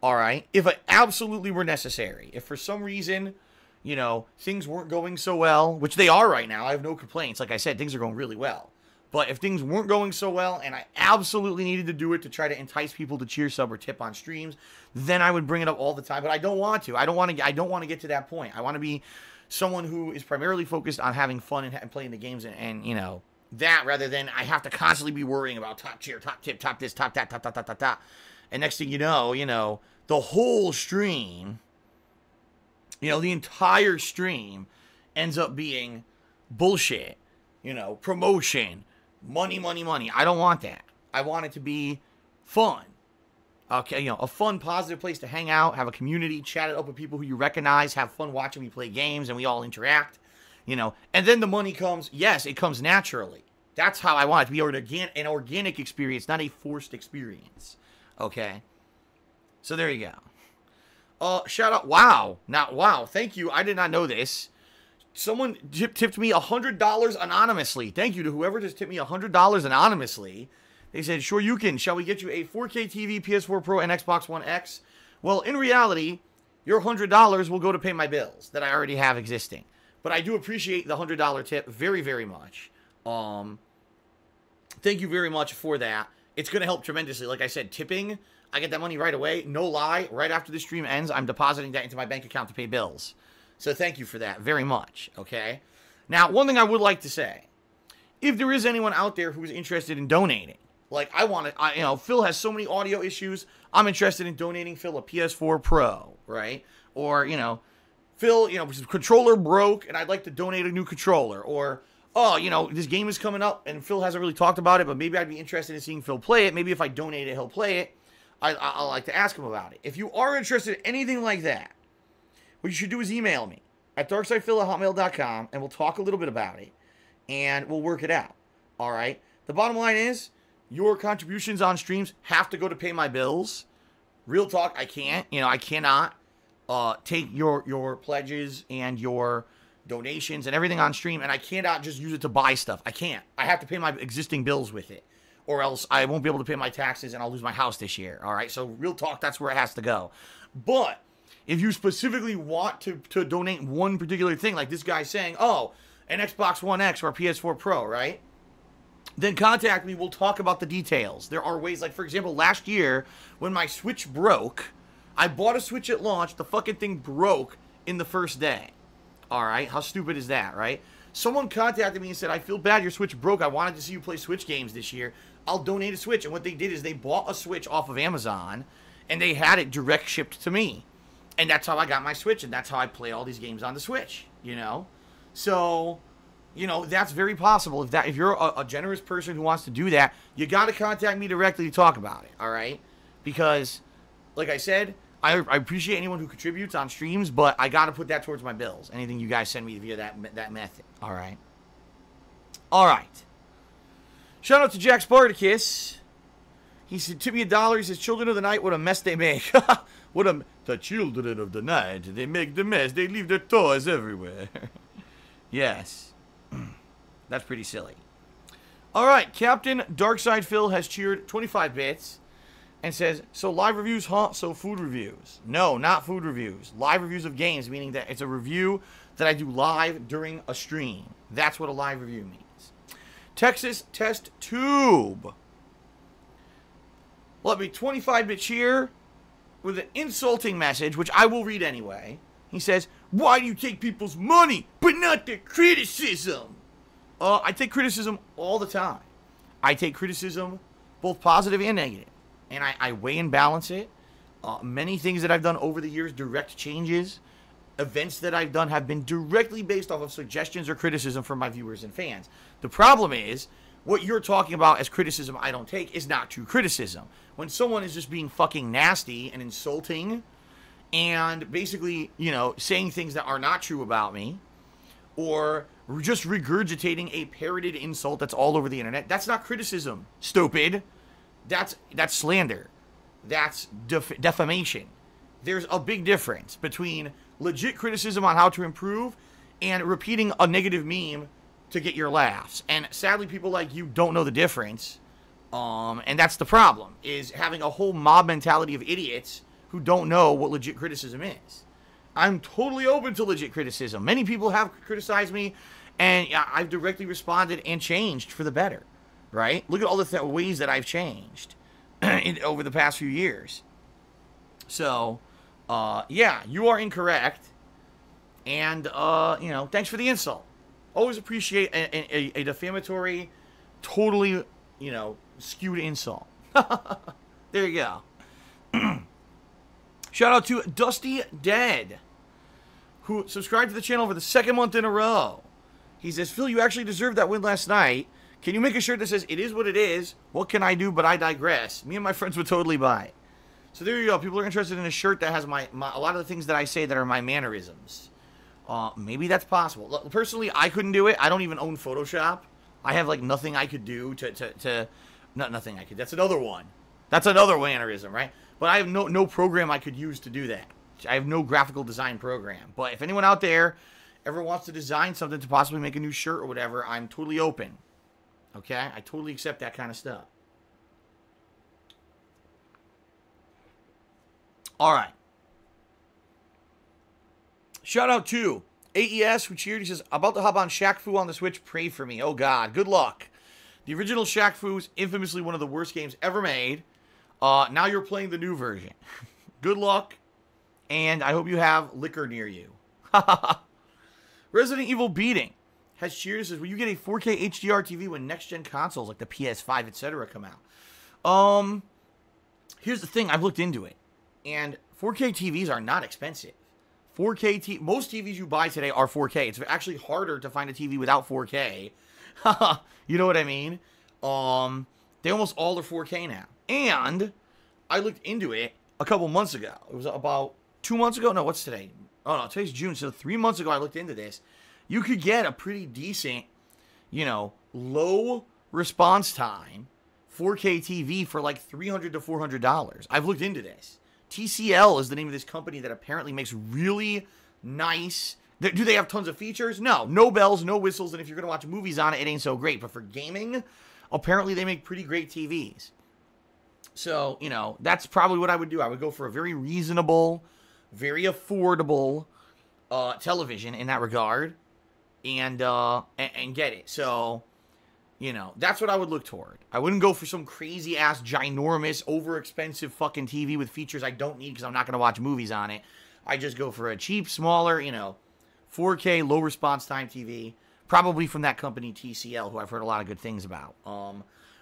all right, if it absolutely were necessary. If for some reason, you know, things weren't going so well, which they are right now. I have no complaints. Like I said, things are going really well. But if things weren't going so well and I absolutely needed to do it to try to entice people to cheer, sub, or tip on streams, then I would bring it up all the time. But I don't want to. I don't want to get to that point. I want to be someone who is primarily focused on having fun and playing the games and you know, that rather than I have to constantly be worrying about top cheer, top tip, top this, top that, top, top, top, top, top. And next thing you know, the whole stream, you know, the entire stream ends up being bullshit, you know, promotion, money, money, money. I don't want that. I want it to be fun. Okay, you know, a fun, positive place to hang out, have a community, chat it up with people who you recognize, have fun watching me play games, and we all interact, you know. And then the money comes, yes, it comes naturally. That's how I want it to be an organic experience, not a forced experience. Okay? So there you go. Shout out, wow, thank you, I did not know this. Someone tipped me $100 anonymously. Thank you to whoever just tipped me $100 anonymously. They said, sure you can. Shall we get you a 4K TV, PS4 Pro, and Xbox One X? Well, in reality, your $100 will go to pay my bills that I already have existing. But I do appreciate the $100 tip very, very much. Thank you very much for that. It's going to help tremendously. Like I said, tipping, I get that money right away. No lie, right after the stream ends, I'm depositing that into my bank account to pay bills. So thank you for that very much, okay? Now, one thing I would like to say, if there is anyone out there who's interested in donating, like, you know, Phil has so many audio issues. I'm interested in donating Phil a PS4 Pro, right? Or, you know, Phil, you know, his controller broke and I'd like to donate a new controller. Or, oh, you know, this game is coming up and Phil hasn't really talked about it, but maybe I'd be interested in seeing Phil play it. Maybe if I donate it, he'll play it. I'll like to ask him about it. If you are interested in anything like that, what you should do is email me at darksidephil@hotmail.com and we'll talk a little bit about it and we'll work it out. All right? The bottom line is, your contributions on streams have to go to pay my bills. Real talk, I can't. You know, I cannot take your pledges and your donations and everything on stream, and I cannot just use it to buy stuff. I can't. I have to pay my existing bills with it, or else I won't be able to pay my taxes and I'll lose my house this year. All right? So real talk, that's where it has to go. But if you specifically want to donate one particular thing, like this guy saying, oh, an Xbox One X or a PS4 Pro, right? Then contact me. We'll talk about the details. There are ways, like, for example, last year, when my Switch broke, I bought a Switch at launch. The fucking thing broke in the first day. All right? How stupid is that, right? Someone contacted me and said, I feel bad your Switch broke. I wanted to see you play Switch games this year. I'll donate a Switch. And what they did is they bought a Switch off of Amazon, and they had it direct shipped to me. And that's how I got my Switch, and that's how I play all these games on the Switch, you know? So, you know, that's very possible. If you're a generous person who wants to do that, you got to contact me directly to talk about it, all right? Because, like I said, I appreciate anyone who contributes on streams, but I got to put that towards my bills. Anything you guys send me via that method, all right? All right. Shout out to Jack Spartacus. He said, tip me $1. He says, children of the night, what a mess they make. The children of the night, they make the mess. They leave their toys everywhere. Yes. That's pretty silly. All right, Captain Darkside Phil has cheered 25 bits and says, so live reviews, huh? So food reviews. No, not food reviews. Live reviews of games, meaning that it's a review that I do live during a stream. That's what a live review means. Texas Test Tube. Let me 25-bit cheer with an insulting message, which I will read anyway. He says, why do you take people's money, but not their criticism? I take criticism all the time. I take criticism, both positive and negative. And I weigh and balance it. Many things that I've done over the years, direct changes, events that I've done have been directly based off of suggestions or criticism from my viewers and fans. The problem is, what you're talking about as criticism I don't take is not true criticism. When someone is just being fucking nasty and insulting and basically, you know, saying things that are not true about me, or just regurgitating a parroted insult that's all over the internet, that's not criticism, stupid. That's slander. That's defamation. There's a big difference between legit criticism on how to improve and repeating a negative meme to get your laughs. And sadly, people like you don't know the difference. And that's the problem, is having a whole mob mentality of idiots who don't know what legit criticism is. I'm totally open to legit criticism. Many people have criticized me, and I've directly responded and changed for the better, right? Look at all the ways that I've changed over the past few years. So, yeah, you are incorrect. And, you know, thanks for the insult. Always appreciate a defamatory, totally, you know, skewed insult. There you go. Shout out to Dusty Dead, who subscribed to the channel for the second month in a row. He says, Phil, you actually deserved that win last night. Can you make a shirt that says, it is what it is? What can I do, but I digress? Me and my friends would totally buy it. So there you go. People are interested in a shirt that has my a lot of the things that I say that are my mannerisms. Maybe that's possible. Look, personally, I couldn't do it. I don't even own Photoshop. I have, like, nothing I could do nothing I could. That's another one. That's another mannerism, right? But I have no program I could use to do that. I have no graphical design program. But if anyone out there ever wants to design something to possibly make a new shirt or whatever, I'm totally open. Okay? I totally accept that kind of stuff. All right. Shout out to AES, who cheered. He says, about to hop on Shaq Fu on the Switch. Pray for me. Oh, God. Good luck. The original Shaq Fu is infamously one of the worst games ever made. Now you're playing the new version. Good luck. And I hope you have liquor near you. Resident Evil Beating has cheered. Says, will you get a 4K HDR TV when next-gen consoles like the PS5, etc. come out? Here's the thing. I've looked into it. And 4K TVs are not expensive. Most TVs you buy today are 4K. It's actually harder to find a TV without 4K. You know what I mean? They almost all are 4K now. And I looked into it a couple months ago. It was about 2 months ago. No, what's today? Oh, no, today's June. So 3 months ago I looked into this. You could get a pretty decent, low response time 4K TV for like $300 to $400. I've looked into this. TCL is the name of this company that apparently makes really nice... Do they have tons of features? No. No bells, no whistles, and if you're going to watch movies on it, it ain't so great. But for gaming, apparently they make pretty great TVs. So, that's probably what I would do. I would go for a very reasonable, very affordable television in that regard and get it. So... that's what I would look toward. I wouldn't go for some crazy-ass, ginormous, over-expensive fucking TV with features I don't need because I'm not going to watch movies on it. I just go for a cheap, smaller, 4K, low-response time TV, probably from that company, TCL, who I've heard a lot of good things about.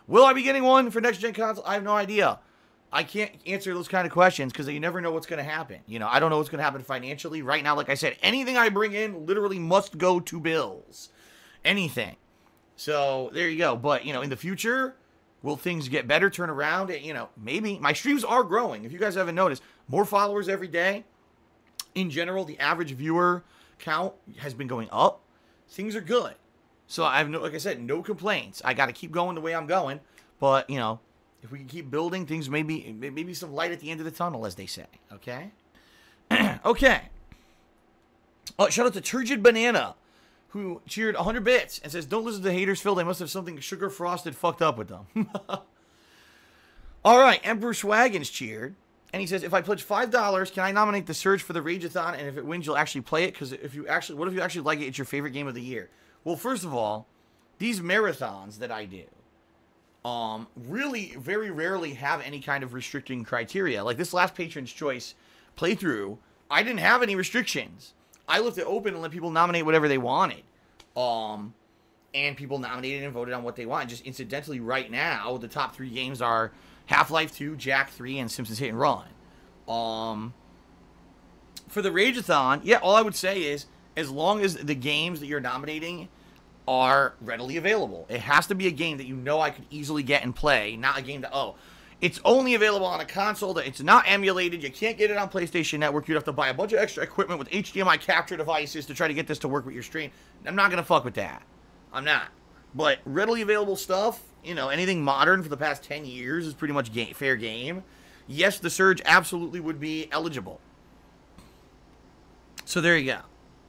Will I be getting one for next-gen console? I have no idea. I can't answer those kind of questions because you never know what's going to happen. I don't know what's going to happen financially. Right now, like I said, anything I bring in literally must go to bills. Anything. So, there you go. But, in the future, will things get better, turn around? Maybe. My streams are growing. If you guys haven't noticed, more followers every day. In general, the average viewer count has been going up. Things are good. So, I have, like I said, no complaints. I got to keep going the way I'm going. But, if we can keep building, things maybe some light at the end of the tunnel, as they say. Okay? Okay. Shout out to Turgid Banana, who cheered 100 bits and says, don't listen to haters, Phil. They must have something sugar frosted fucked up with them. All right. Emperor Swaggins cheered. And he says, if I pledge $5, can I nominate the Surge for the Rageathon? And if it wins, you'll actually play it? Because what if you actually like it? It's your favorite game of the year. Well, first of all, these marathons that I do really very rarely have any kind of restricting criteria. Like this last Patron's Choice playthrough, I didn't have any restrictions. I left it open and let people nominate whatever they wanted. And people nominated and voted on what they want. Just incidentally, right now, the top 3 games are Half-Life 2, Jak 3, and Simpsons Hit and Run. For the Rageathon, yeah, all I would say is, as long as the games that you're nominating are readily available. It has to be a game that I could easily get and play, not a game that, it's only available on a console, that it's not emulated, you can't get it on PlayStation Network, you'd have to buy a bunch of extra equipment with HDMI capture devices to try to get this to work with your stream. I'm not going to fuck with that. I'm not. But readily available stuff, anything modern for the past 10 years is pretty much fair game. Yes, the Surge absolutely would be eligible. So there you go.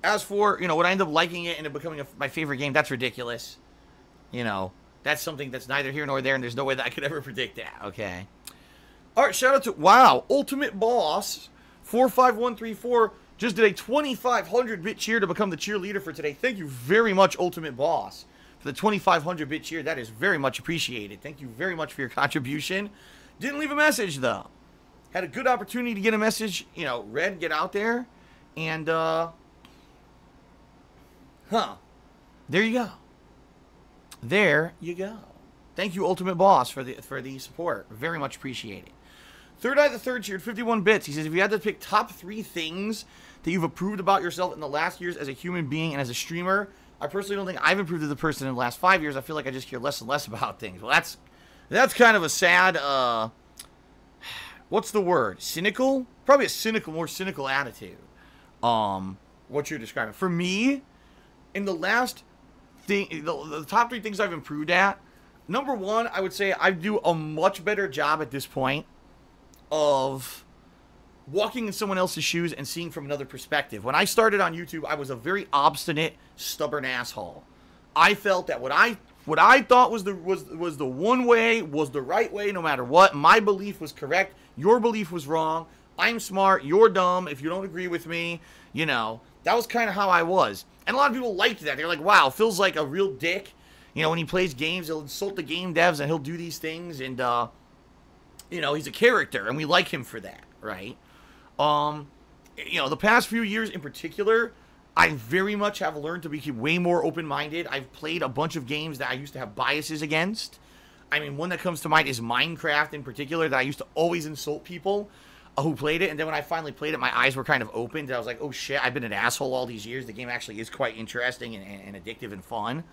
As for, would I end up liking it and it becoming my favorite game, that's ridiculous. That's something that's neither here nor there, and there's no way that I could ever predict that, okay? All right, shout out to, wow, Ultimate Boss 45134 just did a 2,500-bit cheer to become the cheerleader for today. Thank you very much, Ultimate Boss, for the 2,500-bit cheer. That is very much appreciated. Thank you very much for your contribution. Didn't leave a message, though. Had a good opportunity to get a message, read, get out there, and, there you go. There you go. Thank you, Ultimate Boss, for the support. Very much appreciated. Third Eye the Third cheered 51 bits. He says, if you had to pick top 3 things that you've approved about yourself in the last years as a human being and as a streamer, I personally don't think I've improved as a person in the last 5 years. I feel like I just hear less and less about things. Well, that's kind of a sad what's the word? Cynical? Probably a cynical, more cynical attitude. What you're describing. For me, in the last thing, the top 3 things I've improved at, number 1, I would say I do a much better job at this point of walking in someone else's shoes and seeing from another perspective. When I started on YouTube, I was a very obstinate, stubborn asshole. I felt that what I thought was the one way was the right way, no matter what. My belief was correct. Your belief was wrong. I'm smart. You're dumb. If you don't agree with me, you know, that was kind of how I was. And a lot of people liked that. They're like, wow, Phil's like a real dick. You know, when he plays games, he'll insult the game devs and he'll do these things. And, you know, he's a character and we like him for that, right? You know, the past few years in particular, I very much have learned to be way more open-minded. I've played a bunch of games that I used to have biases against. I mean, one that comes to mind is Minecraft in particular, that I used to always insult people who played it. And then when I finally played it, my eyes were kind of opened. And I was like, oh shit, I've been an asshole all these years. The game actually is quite interesting and addictive and fun.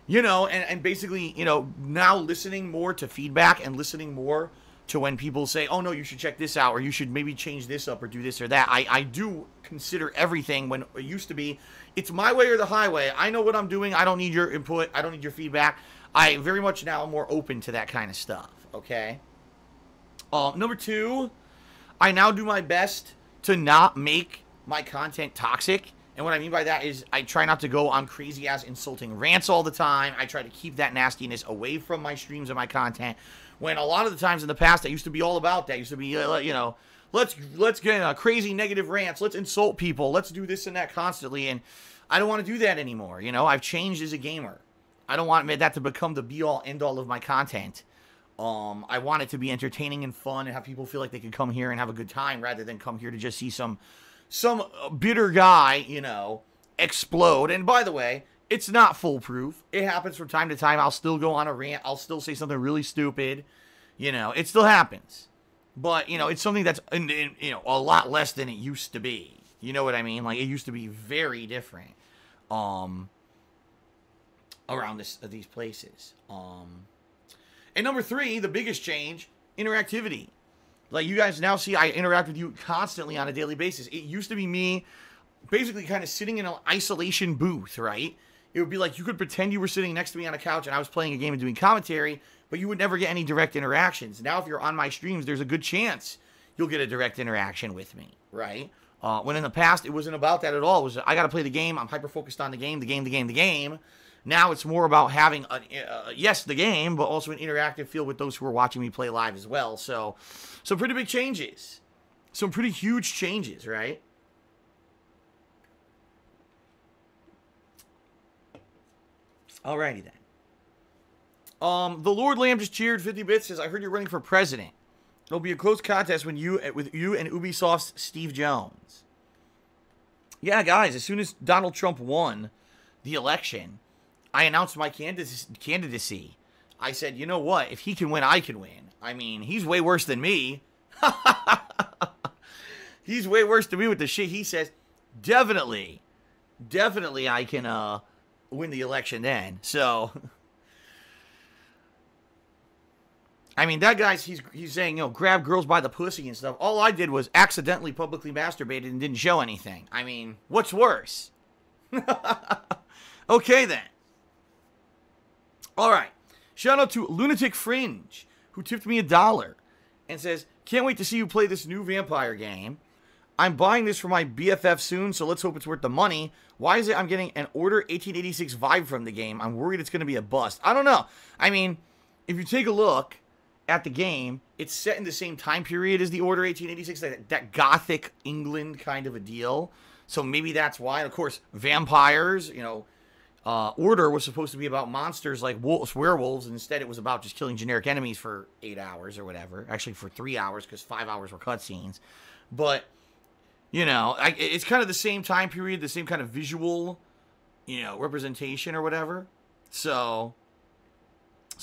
You know, and basically, you know, now listening more to feedback and listening more to when people say, oh no, you should check this out, or you should maybe change this up, or do this or that. I do consider everything, when it used to be, it's my way or the highway. I know what I'm doing. I don't need your input. I don't need your feedback. I very much now am more open to that kind of stuff, okay? Number 2, I now do my best to not make my content toxic. And what I mean by that is I try not to go on crazy-ass insulting rants all the time. I try to keep that nastiness away from my streams and my content. When a lot of the times in the past, I used to be all about that. It used to be, you know, let's get crazy negative rants. Let's insult people. Let's do this and that constantly. And I don't want to do that anymore. You know, I've changed as a gamer. I don't want that to become the be-all, end-all of my content. I want it to be entertaining and fun and have people feel like they can come here and have a good time rather than come here to just see some bitter guy, you know, explode. And by the way, it's not foolproof. It happens from time to time. I'll still go on a rant. I'll still say something really stupid. You know, it still happens. But, you know, it's something that's, you know, a lot less than it used to be. You know what I mean? Like, it used to be very different around these places. And number 3, the biggest change, interactivity. Like, you guys now see I interact with you constantly on a daily basis. It used to be me basically kind of sitting in an isolation booth, right? It would be like you could pretend you were sitting next to me on a couch and I was playing a game and doing commentary, but you would never get any direct interactions. Now, if you're on my streams, there's a good chance you'll get a direct interaction with me, right? When in the past, it wasn't about that at all. It was, I got to play the game. I'm hyper-focused on the game. Now it's more about having, yes, the game, but also an interactive feel with those who are watching me play live as well. So some pretty big changes. Some pretty huge changes, right? Alrighty then. The Lord Lamb just cheered 50 bits, says, I heard you're running for president. It'll be a close contest with you and Ubisoft's Steve Jones. Yeah, guys, as soon as Donald Trump won the election, I announced my candidacy. I said, you know what? If he can win, I can win. I mean, he's way worse than me. He's way worse than me with the shit he says. Definitely I can win the election then. So, I mean, that guy's, he's saying, you know, grab girls by the pussy and stuff. All I did was accidentally publicly masturbated and didn't show anything. I mean, what's worse? Okay, then. All right. Shout out to Lunatic Fringe, who tipped me $1 and says, can't wait to see you play this new Vampyr game. I'm buying this for my BFF soon, so let's hope it's worth the money. Why is it I'm getting an Order 1886 vibe from the game? I'm worried it's going to be a bust. I don't know. I mean, if you take a look at the game, it's set in the same time period as the Order 1886, that gothic England kind of a deal. So maybe that's why. And of course, vampires, you know, Order was supposed to be about monsters like werewolves, and instead it was about just killing generic enemies for 8 hours or whatever. Actually, for 3 hours, because 5 hours were cutscenes. But, you know, it's kind of the same time period, the same kind of visual, you know, representation or whatever. So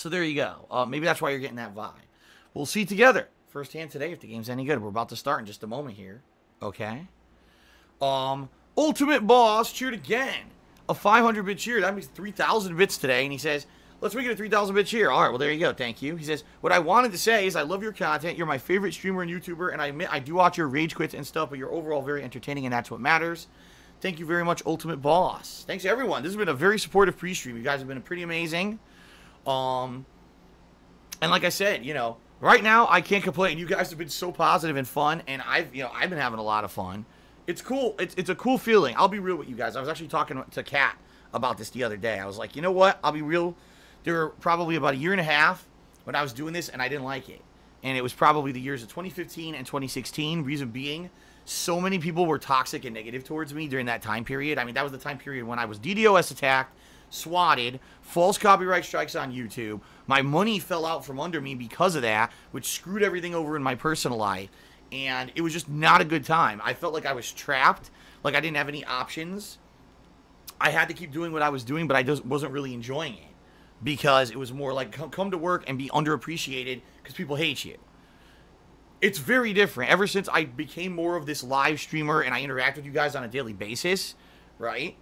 there you go. Maybe that's why you're getting that vibe. We'll see together firsthand today if the game's any good. We're about to start in just a moment here. Okay. Ultimate Boss cheered again. A 500-bit cheer. That means 3,000 bits today. And he says, Let's make it a 3,000 bit cheer. All right, well, there you go. Thank you. He says, what I wanted to say is I love your content. You're my favorite streamer and YouTuber, and I admit I do watch your rage quits and stuff, but you're overall very entertaining, and that's what matters. Thank you very much, Ultimate Boss. Thanks, everyone. This has been a very supportive pre-stream. You guys have been pretty amazing. And like I said, you know, right now I can't complain. You guys have been so positive and fun, and I've been having a lot of fun. It's cool. It's a cool feeling. I'll be real with you guys. I was actually talking to Kat about this the other day. I was like, you know what? I'll be real. There were probably about a year and a half when I was doing this, and I didn't like it. And it was probably the years of 2015 and 2016. Reason being, so many people were toxic and negative towards me during that time period. I mean, that was the time period when I was DDoS attacked, swatted, false copyright strikes on YouTube. My money fell out from under me because of that, which screwed everything over in my personal life. And it was just not a good time. I felt like I was trapped, like I didn't have any options. I had to keep doing what I was doing, but I just wasn't really enjoying it. Because it was more like come to work and be underappreciated because people hate you. It's very different. Ever since I became more of this live streamer and I interact with you guys on a daily basis, right?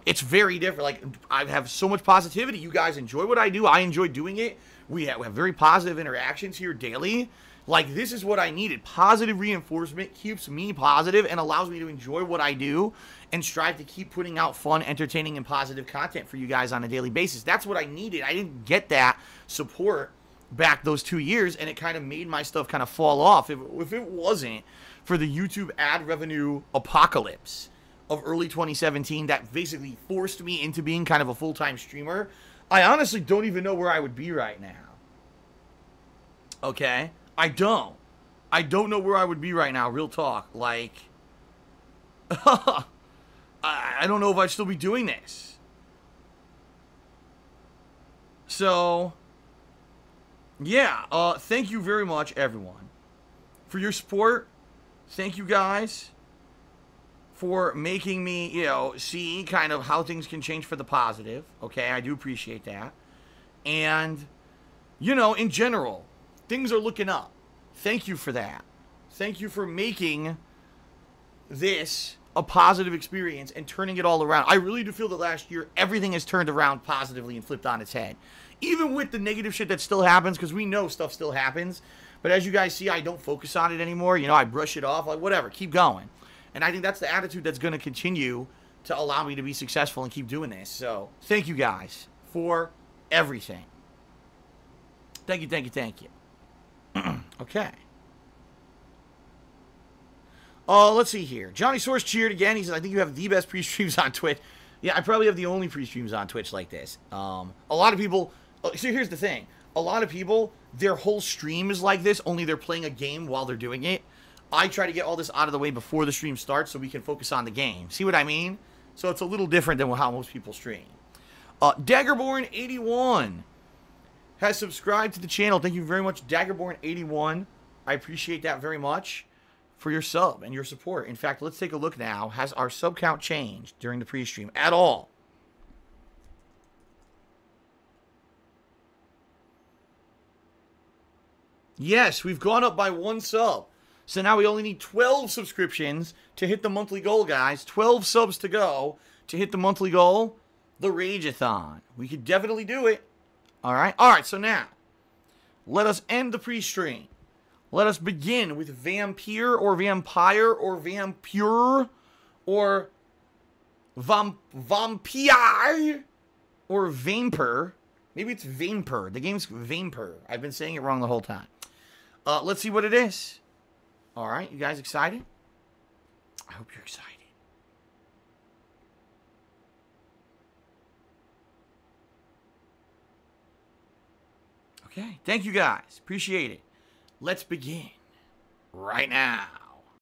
It's very different. Like, I have so much positivity. You guys enjoy what I do. I enjoy doing it. We have very positive interactions here daily. Like, this is what I needed. Positive reinforcement keeps me positive and allows me to enjoy what I do and strive to keep putting out fun, entertaining, and positive content for you guys on a daily basis. That's what I needed. I didn't get that support back those 2 years, and it kind of made my stuff kind of fall off. If it wasn't for the YouTube ad revenue apocalypse of early 2017 that basically forced me into being kind of a full-time streamer, I honestly don't even know where I would be right now. Okay? I don't know where I would be right now, real talk. Like, I don't know if I'd still be doing this. So, yeah, thank you very much, everyone, for your support. Thank you guys for making me, you know, see kind of how things can change for the positive. Okay, I do appreciate that. And, you know, in general, things are looking up. Thank you for that. Thank you for making this a positive experience and turning it all around. I really do feel that last year, everything has turned around positively and flipped on its head. Even with the negative shit that still happens, because we know stuff still happens. But as you guys see, I don't focus on it anymore. You know, I brush it off. Like, whatever, keep going. And I think that's the attitude that's going to continue to allow me to be successful and keep doing this. So, thank you guys for everything. Thank you, thank you, thank you. Okay. Let's see here. Johnny Source cheered again. He says, I think you have the best pre-streams on Twitch. Yeah, I probably have the only pre-streams on Twitch like this. A lot of people... So here's the thing. A lot of people, their whole stream is like this, only they're playing a game while they're doing it. I try to get all this out of the way before the stream starts so we can focus on the game. See what I mean? So it's a little different than how most people stream. Daggerborn81 has subscribed to the channel. Thank you very much, Daggerborn81. I appreciate that very much for your sub and your support. In fact, let's take a look now. Has our sub count changed during the pre-stream at all? Yes, we've gone up by 1 sub. So now we only need 12 subscriptions to hit the monthly goal, guys. 12 subs to go to hit the monthly goal. The Rage-a-thon. We could definitely do it. All right. All right, so now let us end the pre-stream. Let us begin with Vampyr or Vampire or Vampyr or Vampyr or Vampyr. Maybe it's Vampyr. The game's Vampyr. I've been saying it wrong the whole time. Let's see what it is. All right, you guys excited? I hope you're excited. Okay, thank you guys. Appreciate it. Let's begin right now.